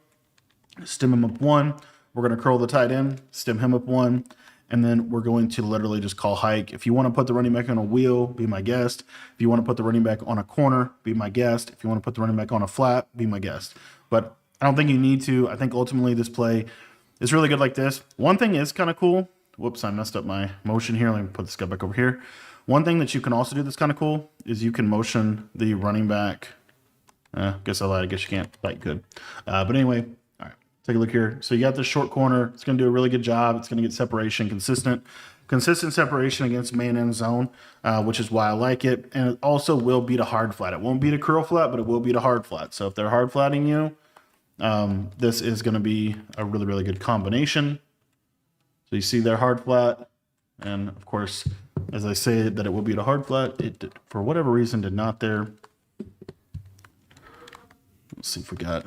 stem him up one. We're going to curl the tight end, stem him up one. And then we're going to literally just call hike. If you want to put the running back on a wheel, be my guest. If you want to put the running back on a corner, be my guest. If you want to put the running back on a flat, be my guest. But I don't think you need to. I think ultimately this play is really good like this. One thing is kind of cool. Whoops, I messed up my motion here. Let me put this guy back over here. One thing that you can also do that's kind of cool is you can motion the running back. Guess I lied. I guess you can't. Like, good. But anyway, all right, take a look here. So you got this short corner. It's going to do a really good job. It's going to get separation, consistent separation against man and zone, which is why I like it. And it also will beat a hard flat. It won't beat a curl flat, but it will beat a hard flat. So if they're hard flatting you, this is going to be a really, really good combination. So you see their hard flat. And of course, as I say that it will beat a hard flat, it did, for whatever reason did not there. Let's see if we got,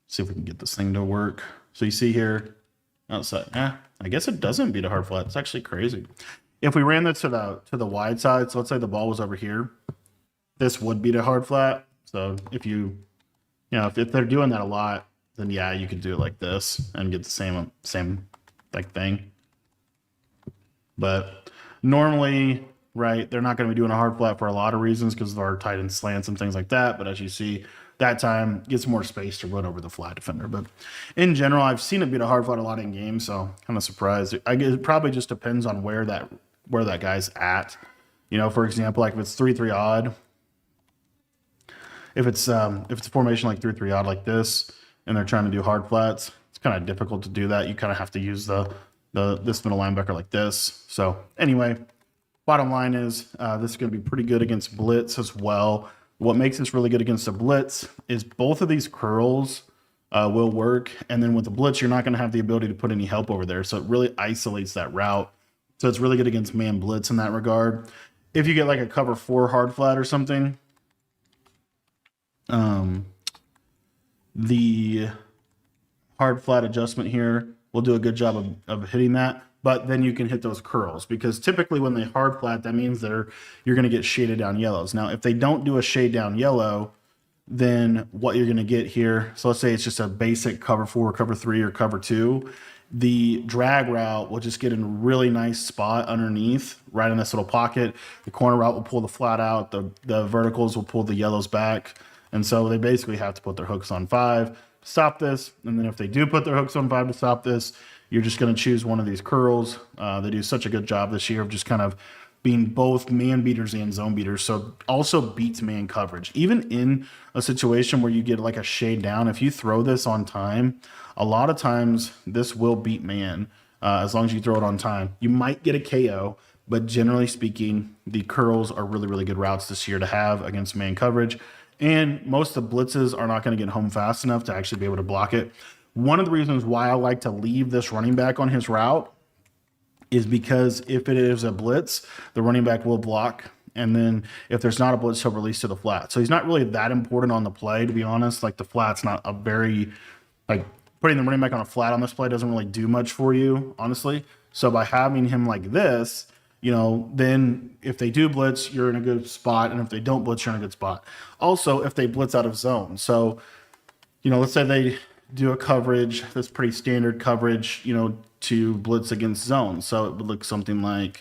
see if we can get this thing to work. So you see here outside, I guess it doesn't beat a hard flat. It's actually crazy. If we ran this to the wide side, so let's say the ball was over here, this would beat a hard flat. So if you if they're doing that a lot, then yeah, you could do it like this and get the same like thing. But normally, right, they're not going to be doing a hard flat for a lot of reasons because of our tight end slants and things like that. But as you see, that time gets more space to run over the flat defender. But in general, I've seen it beat a hard flat a lot in games, so kind of surprised. I guess it probably just depends on where that guy's at. For example, like if it's 3-3 odd, if it's a formation like 3-3 odd like this, and they're trying to do hard flats, it's kind of difficult to do that. You kind of have to use this middle linebacker like this. So anyway, bottom line is this is going to be pretty good against blitz as well. What makes this really good against the blitz is both of these curls will work, and then with the blitz, you're not going to have the ability to put any help over there. So it really isolates that route. So it's really good against man blitz in that regard. If you get like a cover 4 hard flat or something, the hard flat adjustment here will do a good job of hitting that, but then you can hit those curls, because typically when they hard flat, that means you're going to get shaded down yellows. Now, if they don't do a shade down yellow, then what you're going to get here, so let's say it's just a basic cover 4, cover 3, or cover 2, the drag route will just get in a really nice spot underneath, right in this little pocket. The corner route will pull the flat out, the verticals will pull the yellows back. And so they basically have to put their hooks on 5 to stop this. And then if they do put their hooks on 5 to stop this, you're just going to choose one of these curls. They do such a good job this year of just kind of being both man beaters and zone beaters. So also beats man coverage. Even in a situation where you get like a shade down, if you throw this on time, a lot of times this will beat man as long as you throw it on time. You might get a KO, but generally speaking, the curls are really, really good routes this year to have against man coverage. And most of the blitzes are not going to get home fast enough to actually be able to block it. One of the reasons why I like to leave this running back on his route is because if it is a blitz, the running back will block. And then if there's not a blitz, he'll release to the flat. So he's not really that important on the play, to be honest. Like the flat's not a very, like putting the running back on a flat on this play doesn't really do much for you, honestly. So by having him like this, then if they do blitz, you're in a good spot. And if they don't blitz, you're in a good spot. Also, if they blitz out of zone. So, let's say they do a coverage that's pretty standard coverage, to blitz against zone. So it would look something like,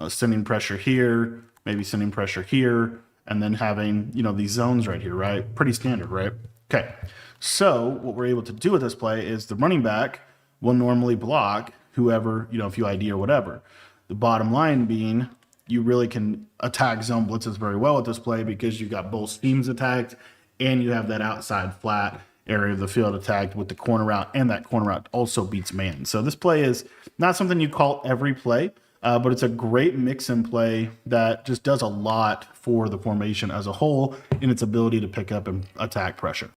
sending pressure here, maybe sending pressure here, and then having, these zones right here, right? Pretty standard, right? Okay. So what we're able to do with this play is the running back will normally block whoever, if you ID or whatever. The bottom line being, you really can attack zone blitzes very well with this play because you've got both schemes attacked and you have that outside flat area of the field attacked with the corner route, and that corner route also beats man. So this play is not something you call every play, but it's a great mix and play that just does a lot for the formation as a whole in its ability to pick up and attack pressure.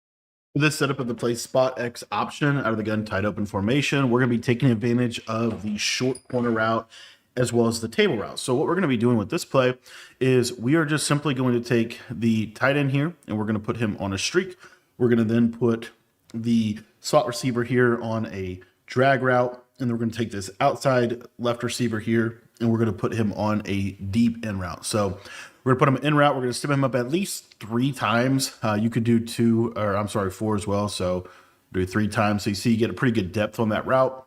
For this setup of the play spot X option out of the gun tight open formation, we're going to be taking advantage of the short corner route as well as the table route. So what we're going to be doing with this play is we are just simply going to take the tight end here and we're going to put him on a streak. We're going to then put the slot receiver here on a drag route, and then we're going to take this outside left receiver here and we're going to put him on a deep in route. So we're going to put him in route. We're going to step him up at least 3 times. You could do 4 as well. So do 3 times. So you see you get a pretty good depth on that route.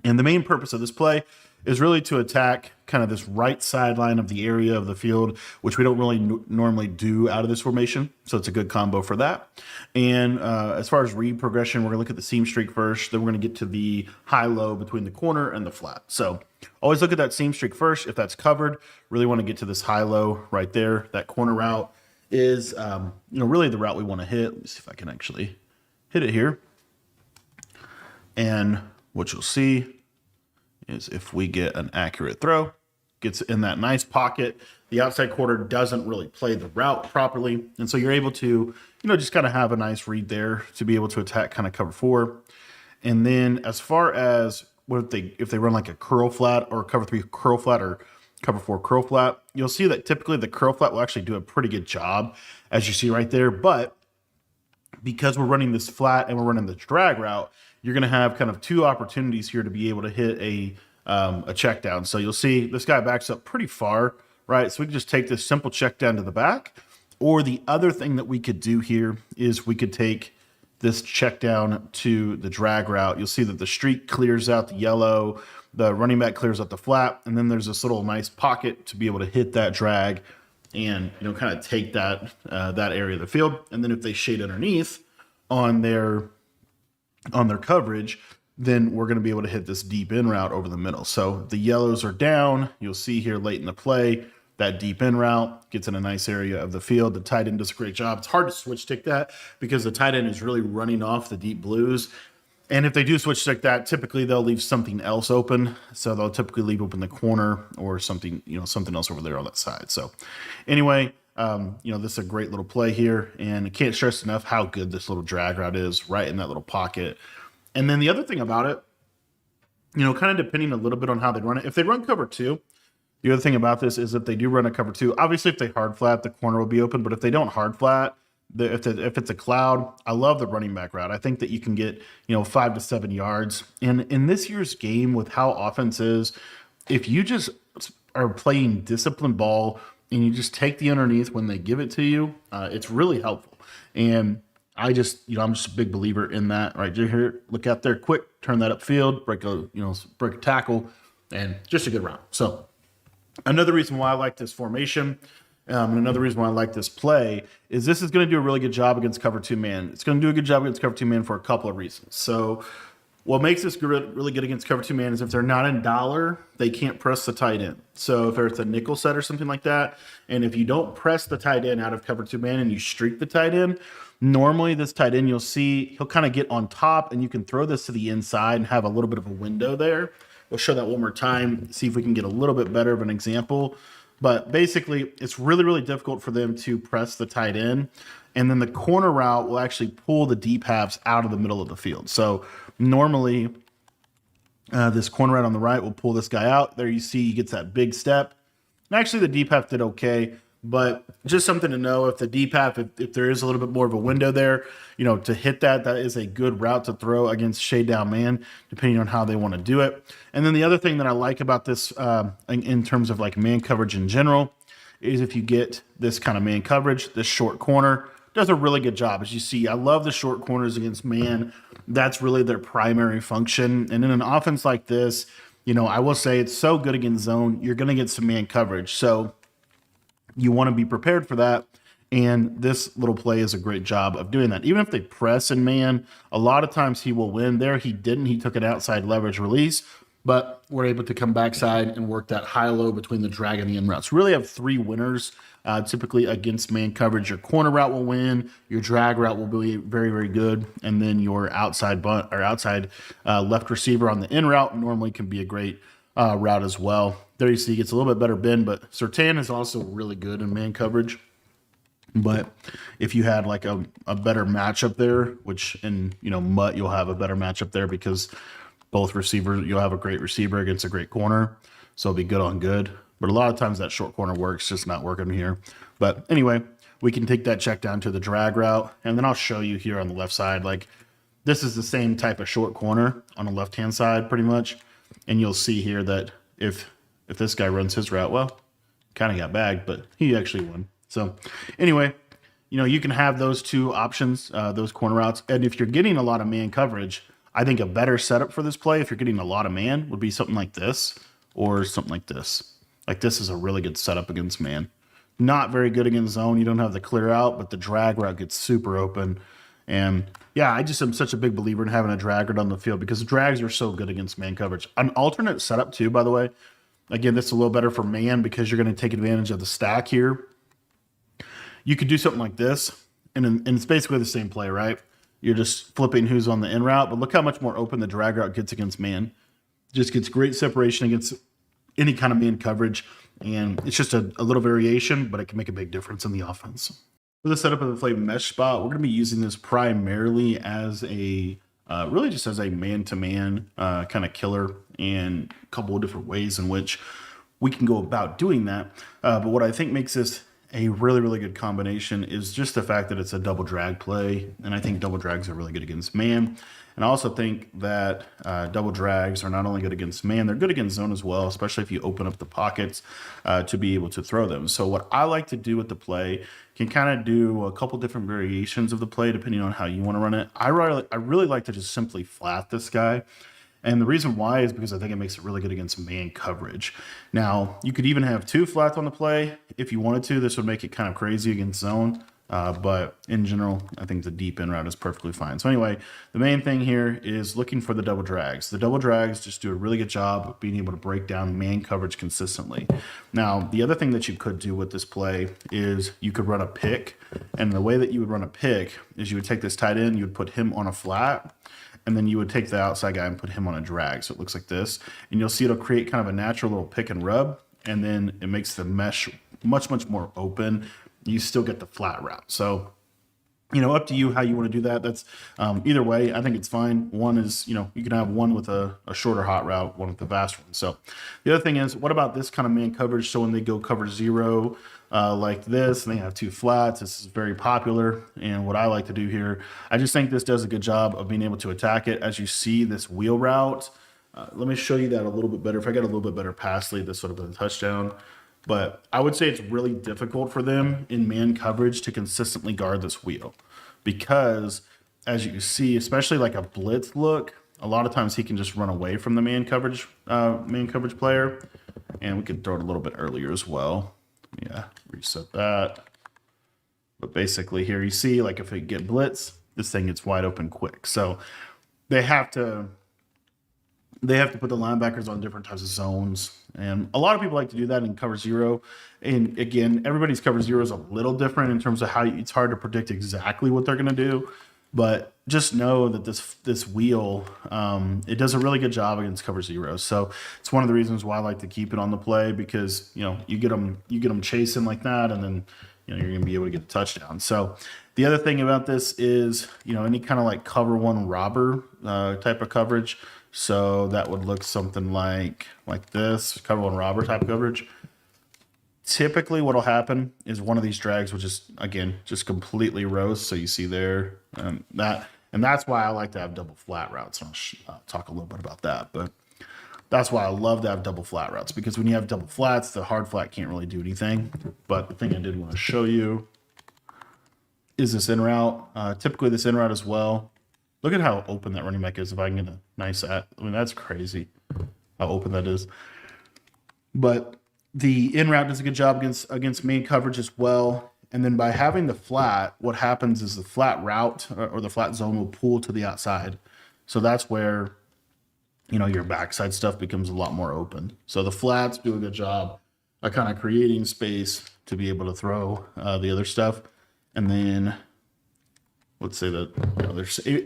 And the main purpose of this play is really to attack kind of this right sideline of the area of the field, which we don't really normally do out of this formation. So it's a good combo for that. And as far as read progression, we're going to look at the seam streak first. Then we're going to get to the high-low between the corner and the flat. So always look at that seam streak first. If that's covered, really want to get to this high-low right there. That corner route is really the route we want to hit. Let me see if I can actually hit it here. And what you'll see is if we get an accurate throw, gets in that nice pocket, the outside quarter doesn't really play the route properly. And so you're able to, just kind of have a nice read there to be able to attack kind of cover 4. And then as far as if they run like a curl flat or cover 3 curl flat or cover 4 curl flat, you'll see that typically the curl flat will actually do a pretty good job, as you see right there. But because we're running this flat and we're running the drag route, you're going to have kind of 2 opportunities here to be able to hit a check down. So you'll see this guy backs up pretty far, right? So we can just take this simple check down to the back, Or the other thing that we could do here is we could take this check down to the drag route. You'll see that the streak clears out the yellow, the running back clears out the flat, and then there's this little nice pocket to be able to hit that drag and kind of take that that area of the field. And then if they shade underneath on their coverage, then we're going to be able to hit this deep in route over the middle. So the yellows are down. You'll see here late in the play, that deep in route gets in a nice area of the field. The tight end does a great job. It's hard to switch stick that because the tight end is really running off the deep blues. And if they do switch stick that, typically they'll leave something else open. So they'll typically leave open the corner or something, something else over there on that side. So anyway, this is a great little play here, and I can't stress enough how good this little drag route is right in that little pocket. And then the other thing about it, kind of depending a little bit on how they run it. If they run cover two, the other thing about this is if they do run a cover two, obviously if they hard flat, the corner will be open. But if they don't hard flat, if it's a cloud, I love the running back route. I think that you can get 5 to 7 yards. And in this year's game, with how offense is, if you just are playing disciplined ball and you just take the underneath when they give it to you, it's really helpful. And I'm just a big believer in that right here. Look out there, quick, turn that upfield, break a tackle, and just a good route. So another reason why I like this formation, and another reason why I like this play, is this is going to do a really good job against cover two man. It's going to do a good job against cover two man for a couple of reasons. So what makes this really good against cover two man is if they're not in dollar, they can't press the tight end. So if it's a nickel set or something like that, and if you don't press the tight end out of cover two man and you streak the tight end, normally this tight end, you'll see he'll kind of get on top, and you can throw this to the inside and have a little bit of a window there. We'll show that one more time, see if we can get a little bit better of an example. But basically, it's really, really difficult for them to press the tight end. And then the corner route will actually pull the deep halves out of the middle of the field. So normally, this corner route on the right will pull this guy out. There you see he gets that big step. And actually, the deep half did okay. But just something to know, if the deep half, if there is a little bit more of a window there, to hit that is a good route to throw against shade down man, depending on how they want to do it. And then the other thing that I like about this in terms of like man coverage in general is if you get this kind of man coverage, this short corner does a really good job. As you see, I love the short corners against man. That's really their primary function. And in an offense like this, I will say it's so good against zone, you're going to get some man coverage. So you want to be prepared for that, and this little play is a great job of doing that. Even if they press in man, a lot of times he will win. There he didn't. He took an outside leverage release, but we're able to come backside and work that high-low between the drag and the in routes. Really have three winners typically against man coverage. Your corner route will win, your drag route will be very, very good, and then your outside bunt or outside left receiver on the in route normally can be a great route as well. There you see he gets a little bit better bend, but Surtain is also really good in man coverage. But if you had like a better matchup there, which in Mutt you'll have a better matchup there because both receivers, you'll have a great receiver against a great corner, so it'll be good on good. But a lot of times that short corner works, just not working here. But anyway, we can take that check down to the drag route, and then I'll show you here on the left side. Like this is the same type of short corner on the left-hand side pretty much. And you'll see here that if this guy runs his route, well, kind of got bagged, but he actually won. So anyway, you can have those two options, those corner routes. And if you're getting a lot of man coverage, I think a better setup for this play, if you're getting a lot of man, would be something like this or something like this. Like this is a really good setup against man. Not very good against zone. You don't have the clear out, but the drag route gets super open. And yeah, I just am such a big believer in having a drag route on the field because drags are so good against man coverage. An alternate setup too, by the way. Again, this is a little better for man because you're going to take advantage of the stack here. You could do something like this, and it's basically the same play, right? You're just flipping who's on the in route, but look how much more open the drag route gets against man. Just gets great separation against any kind of man coverage, and it's just a little variation, but it can make a big difference in the offense. For the setup of the play mesh spot, we're going to be using this primarily as a really just as a man-to-man kind of killer, and a couple of different ways in which we can go about doing that. But what I think makes this a really, really good combination is just the fact that it's a double drag play. And I think double drags are really good against man. And I also think that double drags are not only good against man, they're good against zone as well, especially if you open up the pockets to be able to throw them. So what I like to do with the play, can kind of do a couple different variations of the play depending on how you want to run it. I really like to just simply flat this guy. And the reason why is because I think it makes it really good against man coverage. Now, you could even have 2 flats on the play if you wanted to. This would make it kind of crazy against zone. But in general, I think the deep in route is perfectly fine. So anyway, the main thing here is looking for the double drags. The double drags just do a really good job of being able to break down man coverage consistently. Now, the other thing that you could do with this play is you could run a pick. And the way that you would run a pick is you would take this tight end, you would put him on a flat, and then you would take the outside guy and put him on a drag. So it looks like this. And you'll see it'll create kind of a natural little pick and rub. And then it makes the mesh much, much more open. You still get the flat route. So, up to you how you want to do that. That's either way, I think it's fine. One is, you can have one with a shorter hot route, one with a fast one. So the other thing is, what about this kind of man coverage? So when they go cover 0 like this, and they have 2 flats, this is very popular. And what I like to do here, I just think this does a good job of being able to attack it. As you see this wheel route, let me show you that a little bit better. If I get a little bit better pass lead, this would have been a touchdown. But I would say it's really difficult for them in man coverage to consistently guard this wheel because, as you can see, especially like a blitz look, a lot of times he can just run away from the man coverage player. And we could throw it a little bit earlier as well. Yeah, reset that. But basically here you see, like if we get blitz, this thing gets wide open quick. So they have to put the linebackers on different types of zones. And a lot of people like to do that in cover 0. And again, everybody's cover 0 is a little different in terms of how it's hard to predict exactly what they're going to do. But just know that this wheel, it does a really good job against cover 0. So it's one of the reasons why I like to keep it on the play because, you get them chasing like that, and then, you're going to be able to get the touchdown. So the other thing about this is, any kind of like cover 1 robber type of coverage. So that would look something like this, cover 1 robber type coverage. Typically what'll happen is one of these drags will just completely roast. So you see there and that's why I like to have double flat routes. I'll talk a little bit about that, but that's why I love to have double flat routes, because when you have double flats, the hard flat can't really do anything. But the thing I did want to show you is this in route. Typically this in route as well. Look at how open that running back is. If I can get a nice that's crazy how open that is. But the in route does a good job against main coverage as well. And then by having the flat, what happens is the flat route or the flat zone will pull to the outside. So that's where, your backside stuff becomes a lot more open. So the flats do a good job of kind of creating space to be able to throw the other stuff. And then let's say that,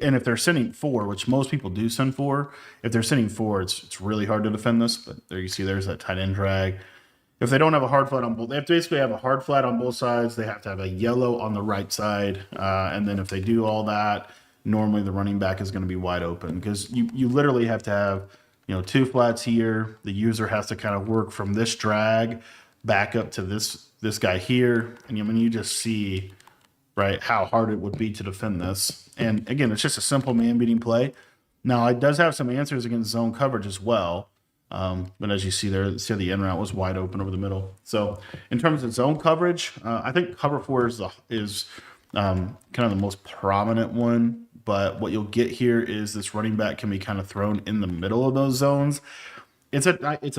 and if they're sending 4, which most people do send 4, if they're sending 4, it's really hard to defend this. But there you see, there's that tight end drag. If they don't have a hard flat on both, they have to basically have a hard flat on both sides. They have to have a yellow on the right side. And then if they do all that, normally the running back is going to be wide open, because you literally have to have, 2 flats here. The user has to kind of work from this drag back up to this guy here. And you just see, right, how hard it would be to defend this. And again, it's just a simple man beating play. Now it does have some answers against zone coverage as well. But as you see there, the end route was wide open over the middle. So in terms of zone coverage, I think cover 4 is kind of the most prominent one. But what you'll get here is this running back can be kind of thrown in the middle of those zones. It's a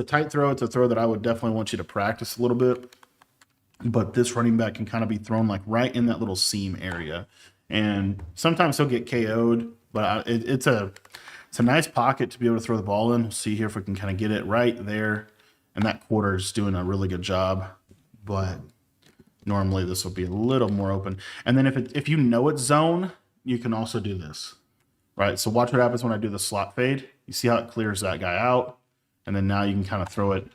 tight throw. It's a throw that I would definitely want you to practice a little bit. But this running back can kind of be thrown like right in that little seam area. And sometimes he'll get KO'd, but it's a nice pocket to be able to throw the ball in. We'll see here if we can kind of get it right there. And that quarter is doing a really good job. But normally this will be a little more open. And then if you know it's zone, you can also do this. Right? So watch what happens when I do the slot fade. You see how it clears that guy out. And then now you can kind of throw it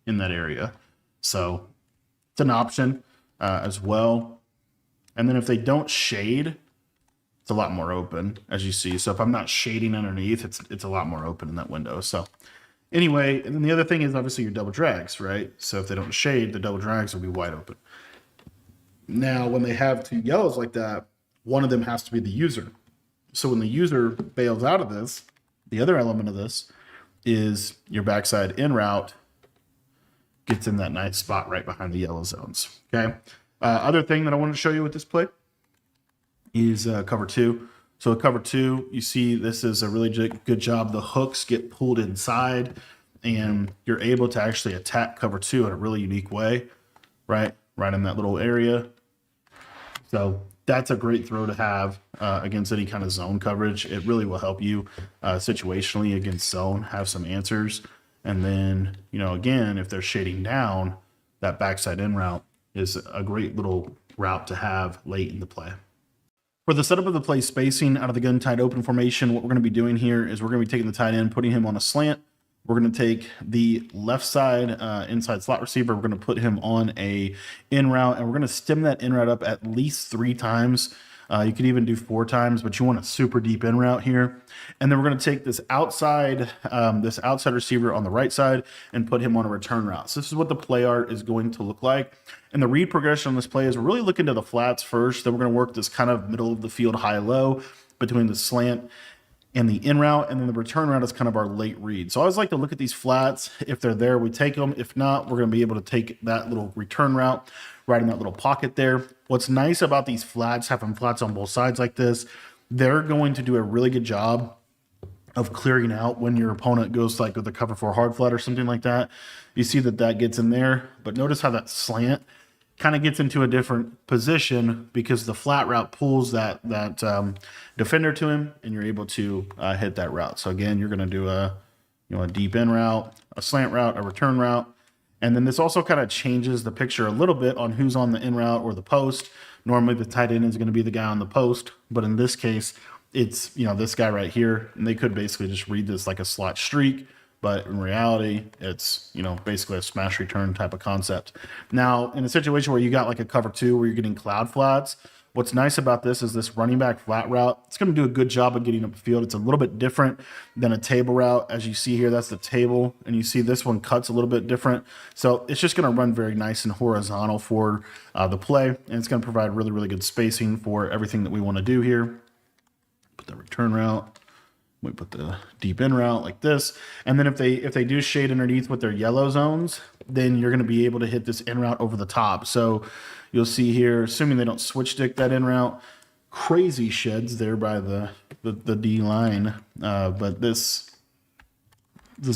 in that area. So it's an option as well. And then if they don't shade, it's a lot more open, as you see. So if I'm not shading underneath, it's a lot more open in that window. So anyway, and then the other thing is obviously your double drags, right? So if they don't shade, the double drags will be wide open. Now, when they have two yellows like that, one of them has to be the user. So when the user bails out of this, the other element of this is your backside in route gets in that nice spot right behind the yellow zones. Okay. Other thing that I wanted to show you with this play is cover two. So with cover two, you see this is a really good job. The hooks get pulled inside and you're able to actually attack cover two in a really unique way, right? Right in that little area. So that's a great throw to have against any kind of zone coverage. It really will help you situationally against zone, have some answers. And then, you know, again, if they're shading down, that backside in route is a great little route to have late in the play. For the setup of the play spacing out of the gun tight open formation, what we're going to be doing here is we're going to be taking the tight end, putting him on a slant. We're going to take the left side inside slot receiver. We're going to put him on a in route, and we're going to stem that in route up at least 3 times. You could even do 4 times, but you want a super deep in route here. And then we're going to take this outside receiver on the right side and put him on a return route. So this is what the play art is going to look like. And the read progression on this play is we're really looking to the flats first. Then we're going to work this kind of middle of the field high-low between the slant and the in route, and then the return route is kind of our late read. So I always like to look at these flats. If they're there, we take them. If not, we're going to be able to take that little return route right in that little pocket there. What's nice about these flats, having flats on both sides like this, they're going to do a really good job of clearing out when your opponent goes like with a cover 4 hard flat or something like that. You see that gets in there, but notice how that slant kind of gets into a different position because the flat route pulls that defender to him, and you're able to hit that route. So again, you're going to do a deep in route, a slant route, a return route, and then this also kind of changes the picture a little bit on who's on the in route or the post. Normally, the tight end is going to be the guy on the post, but in this case, it's this guy right here, and they could basically just read this like a slot streak. But in reality, it's, basically a smash return type of concept. Now, in a situation where you got like a cover 2 where you're getting cloud flats, what's nice about this is this running back flat route. It's going to do a good job of getting up the field. It's a little bit different than a table route. As you see here, that's the table. And you see this one cuts a little bit different. So it's just going to run very nice and horizontal for the play. And it's going to provide really, really good spacing for everything that we want to do here. Put the return route. We put the deep in route like this. And then if they do shade underneath with their yellow zones, then you're going to be able to hit this in route over the top. So you'll see here, assuming they don't switch stick that in route, crazy sheds there by the D line. But this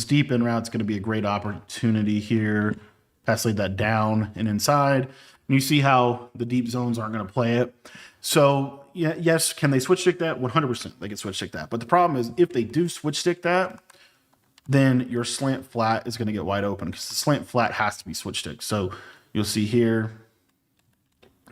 deep in route is going to be a great opportunity here. Pass laid that down and inside. And you see how the deep zones aren't going to play it. So yeah, yes, can they switch stick that? 100% they can switch stick that. But the problem is if they do switch stick that, then your slant flat is going to get wide open because the slant flat has to be switch stick. So you'll see here,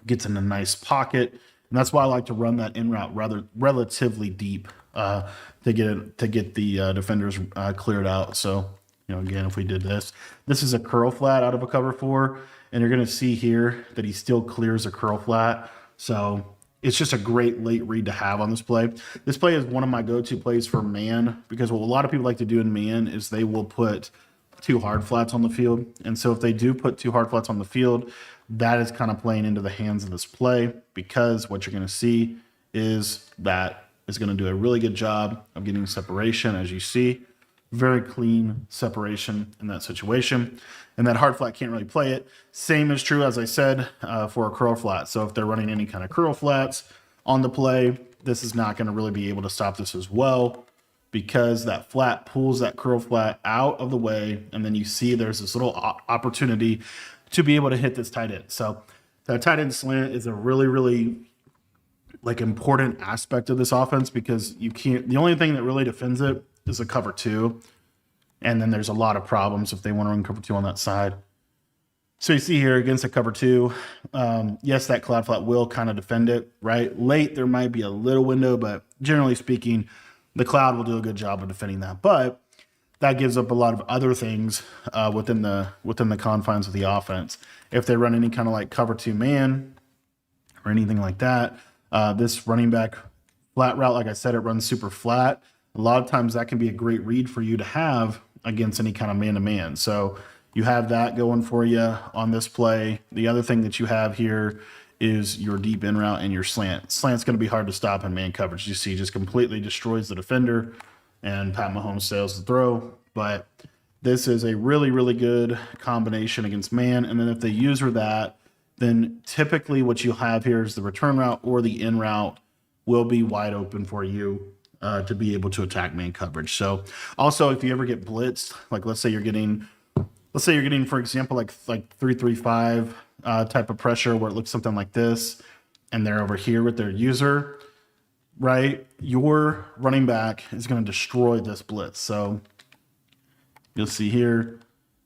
gets in a nice pocket. And that's why I like to run that in route relatively deep to get the defenders cleared out. So, again, if we did this is a curl flat out of a cover 4. And you're going to see here that he still clears a curl flat. So it's just a great late read to have on this play. This play is one of my go-to plays for man because what a lot of people like to do in man is they will put 2 hard flats on the field. And so if they do put 2 hard flats on the field, that is kind of playing into the hands of this play because what you're going to see is that it's going to do a really good job of getting separation, as you see. Very clean separation in that situation. And that hard flat can't really play it. Same is true, as I said, for a curl flat. So if they're running any kind of curl flats on the play, this is not going to really be able to stop this as well because that flat pulls that curl flat out of the way. And then you see there's this little opportunity to be able to hit this tight end. So that tight end slant is a really, really important aspect of this offense because the only thing that really defends it is a cover 2. And then there's a lot of problems if they want to run cover 2 on that side. So you see here against a cover 2, yes, that cloud flat will kind of defend it, right? Late, there might be a little window, but generally speaking, the cloud will do a good job of defending that. But that gives up a lot of other things within the confines of the offense. If they run any kind of like cover 2 man or anything like that, this running back flat route, like I said, it runs super flat. A lot of times that can be a great read for you to have against any kind of man-to-man. So you have that going for you on this play. The other thing that you have here is your deep in route and your slant. Slant's going to be hard to stop in man coverage. You see, just completely destroys the defender, and Pat Mahomes sails the throw. But this is a really, really good combination against man. And then if they user that, then typically what you'll have here is the return route or the in route will be wide open for you to be able to attack man coverage. So also, if you ever get blitzed, like let's say you're getting, for example, like 3-3-5 type of pressure where it looks something like this, and they're over here with their user, right? Your running back is going to destroy this blitz. So you'll see here,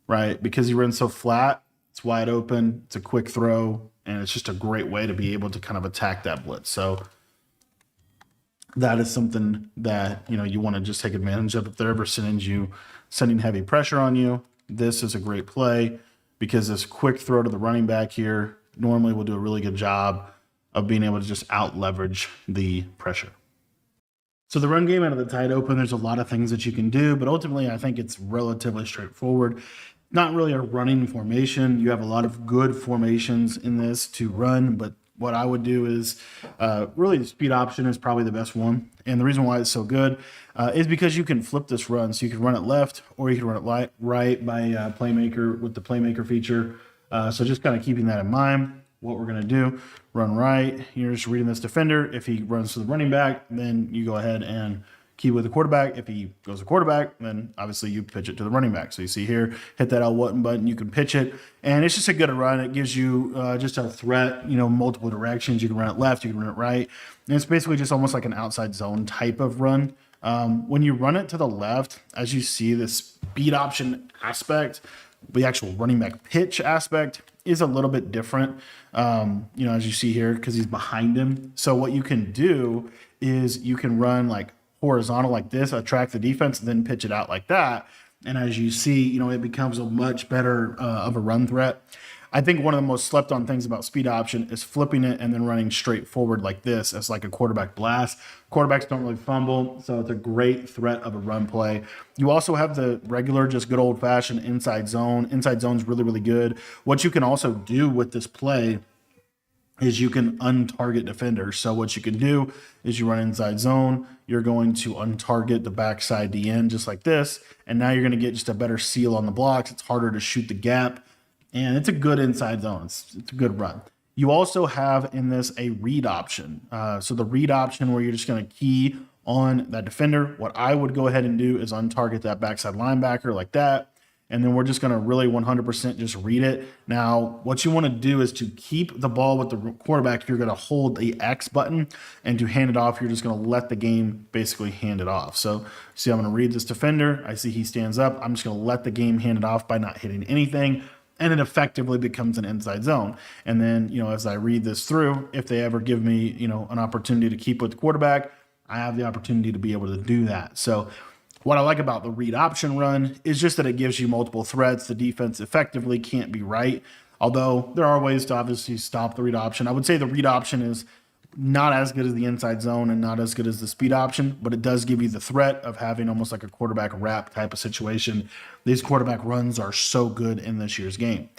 right? Because he runs so flat, it's wide open, it's a quick throw, and it's just a great way to be able to kind of attack that blitz. So that is something that, you want to just take advantage of. If they're ever sending heavy pressure on you, this is a great play, because this quick throw to the running back here normally will do a really good job of being able to just out leverage the pressure. So the run game out of the tight open, there's a lot of things that you can do, but ultimately I think it's relatively straightforward. Not really a running formation. You have a lot of good formations in this to run, but what I would do is really the speed option is probably the best one. And the reason why it's so good is because you can flip this run. So you can run it left or you can run it right by Playmaker with the Playmaker feature. So just kind of keeping that in mind, what we're going to do, run right. You're just reading this defender. If he runs to the running back, then you go ahead and key with the quarterback. If he goes to quarterback, then obviously you pitch it to the running back. So you see here, hit that L button, you can pitch it. And it's just a good run. It gives you just a threat, multiple directions. You can run it left, you can run it right. And it's basically just almost like an outside zone type of run. When you run it to the left, as you see, the speed option aspect, the actual running back pitch aspect is a little bit different, as you see here, because he's behind him. So what you can do is you can run like horizontal like this, attract the defense, and then pitch it out like that. And as you see, it becomes a much better of a run threat. I think one of the most slept on things about speed option is flipping it and then running straight forward like this as like a quarterback blast. Quarterbacks don't really fumble, so it's a great threat of a run play. You also have the regular, just good old fashioned inside zone. Inside zone is really, really good. What you can also do with this play is you can untarget defenders. So what you can do is you run inside zone, you're going to untarget the backside DN just like this, and now you're going to get just a better seal on the blocks. It's harder to shoot the gap, and it's a good inside zone. It's a good run. You also have in this a read option. So the read option where you're just going to key on that defender. What I would go ahead and do is untarget that backside linebacker like that. And then we're just going to really 100% just read it. Now, what you want to do is to keep the ball with the quarterback, you're going to hold the X button, and to hand it off, you're just going to let the game basically hand it off. So see, I'm going to read this defender. I see he stands up. I'm just going to let the game hand it off by not hitting anything. And it effectively becomes an inside zone. And then, as I read this through, if they ever give me, an opportunity to keep with the quarterback, I have the opportunity to be able to do that. So what I like about the read option run is just that it gives you multiple threats. The defense effectively can't be right, although there are ways to obviously stop the read option. I would say the read option is not as good as the inside zone and not as good as the speed option, but it does give you the threat of having almost like a quarterback wrap type of situation. These quarterback runs are so good in this year's game.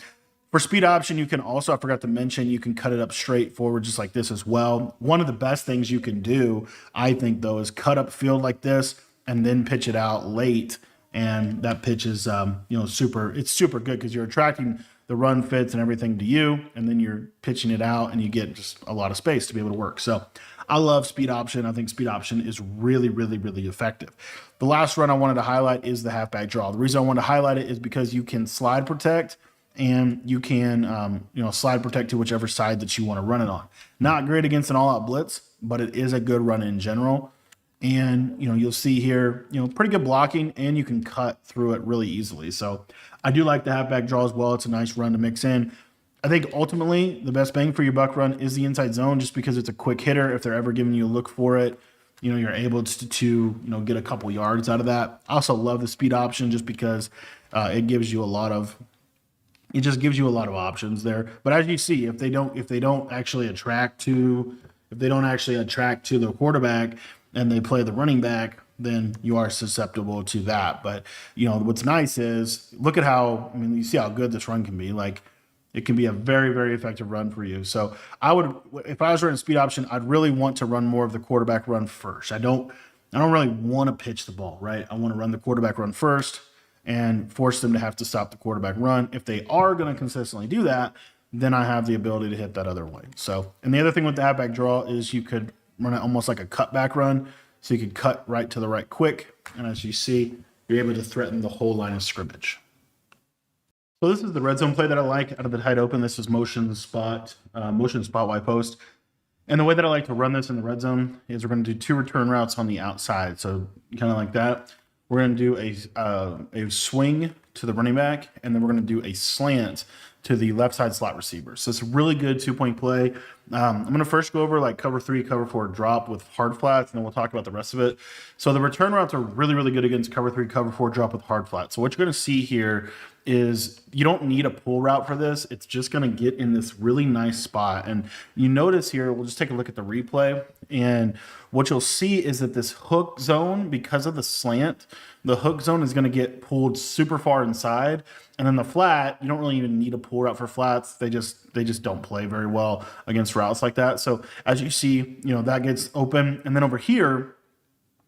For speed option, you can also, I forgot to mention, you can cut it up straight forward just like this as well. One of the best things you can do, I think, though, is cut up field like this and then pitch it out late. And that pitch is, it's super good because you're attracting the run fits and everything to you, and then you're pitching it out and you get just a lot of space to be able to work. So I love speed option. I think speed option is really, really, really effective. The last run I wanted to highlight is the halfback draw. The reason I wanted to highlight it is because you can slide protect and you can, slide protect to whichever side that you want to run it on. Not great against an all-out blitz, but it is a good run in general. And, you'll see here, pretty good blocking, and you can cut through it really easily. So I do like the halfback draw as well. It's a nice run to mix in. I think ultimately the best bang for your buck run is the inside zone, just because it's a quick hitter. If they're ever giving you a look for it, you're able to get a couple yards out of that. I also love the speed option just because it gives you a lot of options there. But as you see, if they don't actually attract to the quarterback and they play the running back, then you are susceptible to that. But, what's nice is look at how, you see how good this run can be. Like, it can be a very, very effective run for you. So I would, if I was running speed option, I'd really want to run more of the quarterback run first. I don't really want to pitch the ball, right? I want to run the quarterback run first and force them to have to stop the quarterback run. If they are going to consistently do that, then I have the ability to hit that other way. So, and the other thing with the halfback draw is you could run it almost like a cutback run. So you could cut right to the right quick. And as you see, you're able to threaten the whole line of scrimmage. So this is the red zone play that I like out of the tight open. This is motion spot wide post. And the way that I like to run this in the red zone is we're going to do 2 return routes on the outside. So kind of like that. We're going to do a swing to the running back, and then we're going to do a slant to the left side slot receiver. So it's a really good 2-point play. I'm going to first go over like cover 3, cover 4 drop with hard flats, and then we'll talk about the rest of it. So the return routes are really, really good against cover 3, cover 4 drop with hard flats. So what you're going to see here is you don't need a pull route for this. It's just going to get in this really nice spot. And you notice here, we'll just take a look at the replay. And what you'll see is that this hook zone, because of the slant, the hook zone is going to get pulled super far inside. And then the flat, you don't really even need a pull route for flats. They just don't play very well against routes like that. So as you see, that gets open. And then over here,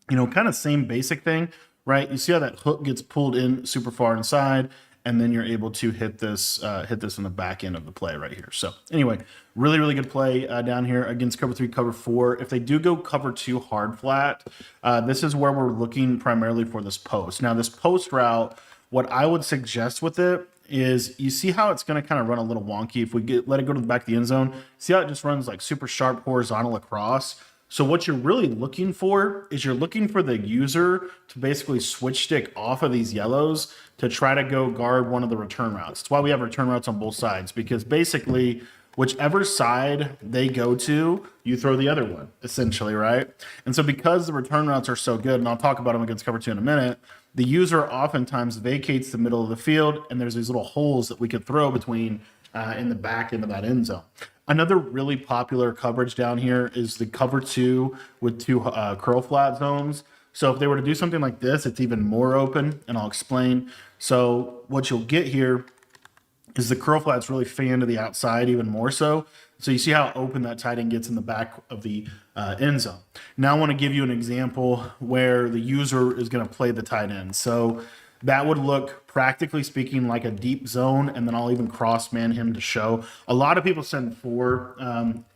kind of same basic thing, right? You see how that hook gets pulled in super far inside, and then you're able to hit this on the back end of the play right here. So anyway, really, really good play down here against cover 3, cover 4. If they do go cover 2 hard flat, this is where we're looking primarily for this post. Now this post route, what I would suggest with it is you see how it's going to kind of run a little wonky. If we let it go to the back of the end zone, see how it just runs like super sharp horizontal across. So what you're really looking for is you're looking for the user to basically switch stick off of these yellows to try to go guard one of the return routes. That's why we have return routes on both sides, because basically whichever side they go to, you throw the other one, essentially, right? And so because the return routes are so good, and I'll talk about them against cover 2 in a minute, the user oftentimes vacates the middle of the field, and there's these little holes that we could throw between in the back end of that end zone. Another really popular coverage down here is the cover 2 with 2 curl flat zones. So if they were to do something like this, it's even more open, and I'll explain. So what you'll get here is the curl flats really fan to the outside even more so. So you see how open that tight end gets in the back of the end zone. Now I want to give you an example where the user is going to play the tight end. So that would look, practically speaking, like a deep zone, and then I'll even cross-man him to show. A lot of people send 4,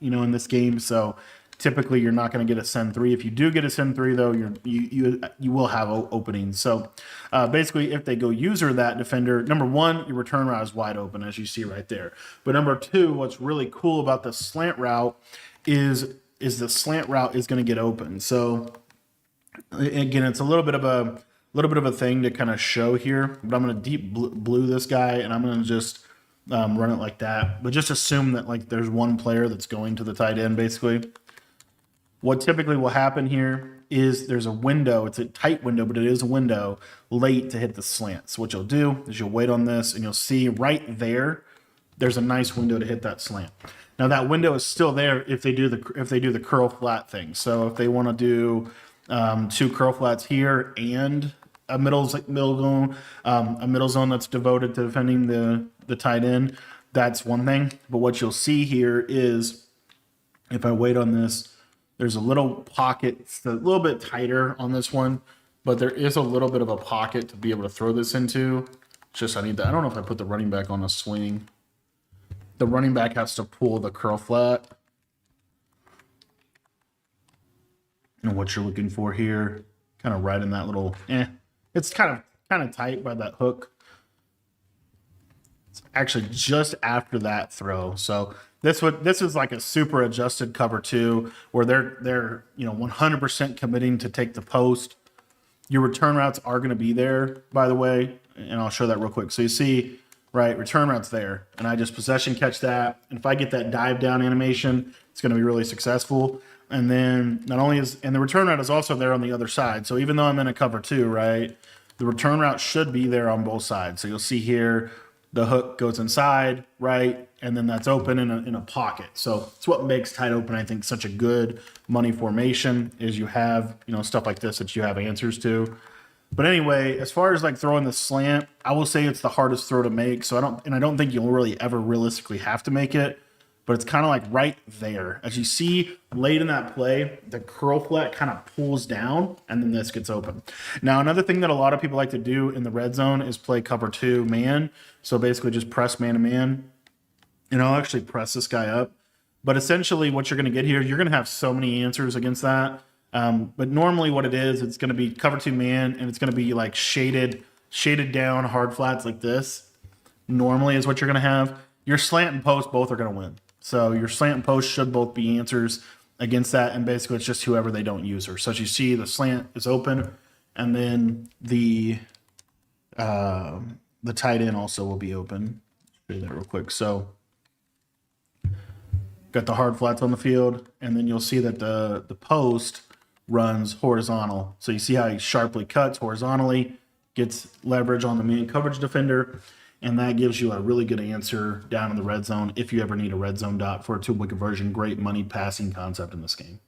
in this game, so typically you're not going to get a send 3. If you do get a send 3, though, you will have openings. So basically, if they go user that defender, number 1, your return route is wide open, as you see right there. But number 2, what's really cool about the slant route is the slant route is going to get open. So again, it's a little bit of a thing to kind of show here, but I'm going to deep blue this guy, and I'm going to just run it like that. But just assume that like there's one player that's going to the tight end, basically. What typically will happen here is there's a window. It's a tight window, but it is a window late to hit the slant. So what you'll do is you'll wait on this, and you'll see right there's a nice window to hit that slant. Now that window is still there if they do the curl flat thing. So if they want to do 2 curl flats here and a middle zone that's devoted to defending the tight end, that's one thing. But what you'll see here is if I wait on this, there's a little pocket. It's a little bit tighter on this one, but there is a little bit of a pocket to be able to throw this into. Just I need that. I don't know if I put the running back on a swing. The running back has to pull the curl flat. And what you're looking for here, kind of right in that little, it's kind of tight by that hook. It's actually just after that throw. So this is like a super adjusted cover 2 where they're 100% committing to take the post. Your return routes are going to be there, by the way, and I'll show that real quick. So you see, right, return routes there, and I just possession catch that. And if I get that dive down animation, it's going to be really successful. And then the return route is also there on the other side. So even though I'm in a cover 2, right, the return route should be there on both sides. So you'll see here, the hook goes inside, right, and then that's open in a pocket. So it's what makes tight open, I think, such a good money formation is you have, stuff like this that you have answers to. But anyway, as far as like throwing the slant, I will say it's the hardest throw to make. So I don't think you'll really ever realistically have to make it. But it's kind of like right there. As you see late in that play, the curl flat kind of pulls down and then this gets open. Now, another thing that a lot of people like to do in the red zone is play cover 2 man. So basically just press man to man. And I'll actually press this guy up. But essentially what you're going to get here, you're going to have so many answers against that. But normally what it is, it's going to be cover 2 man and it's going to be like shaded down hard flats like this. Normally is what you're going to have. Your slant and post both are going to win. So your slant and post should both be answers against that. And basically it's just whoever they don't use her. So as you see, the slant is open and then the tight end also will be open. Show you that real quick. So got the hard flats on the field and then you'll see that the post runs horizontal. So you see how he sharply cuts horizontally, gets leverage on the man coverage defender. And that gives you a really good answer down in the red zone if you ever need a red zone dot for a 2-point conversion. Great money passing concept in this game.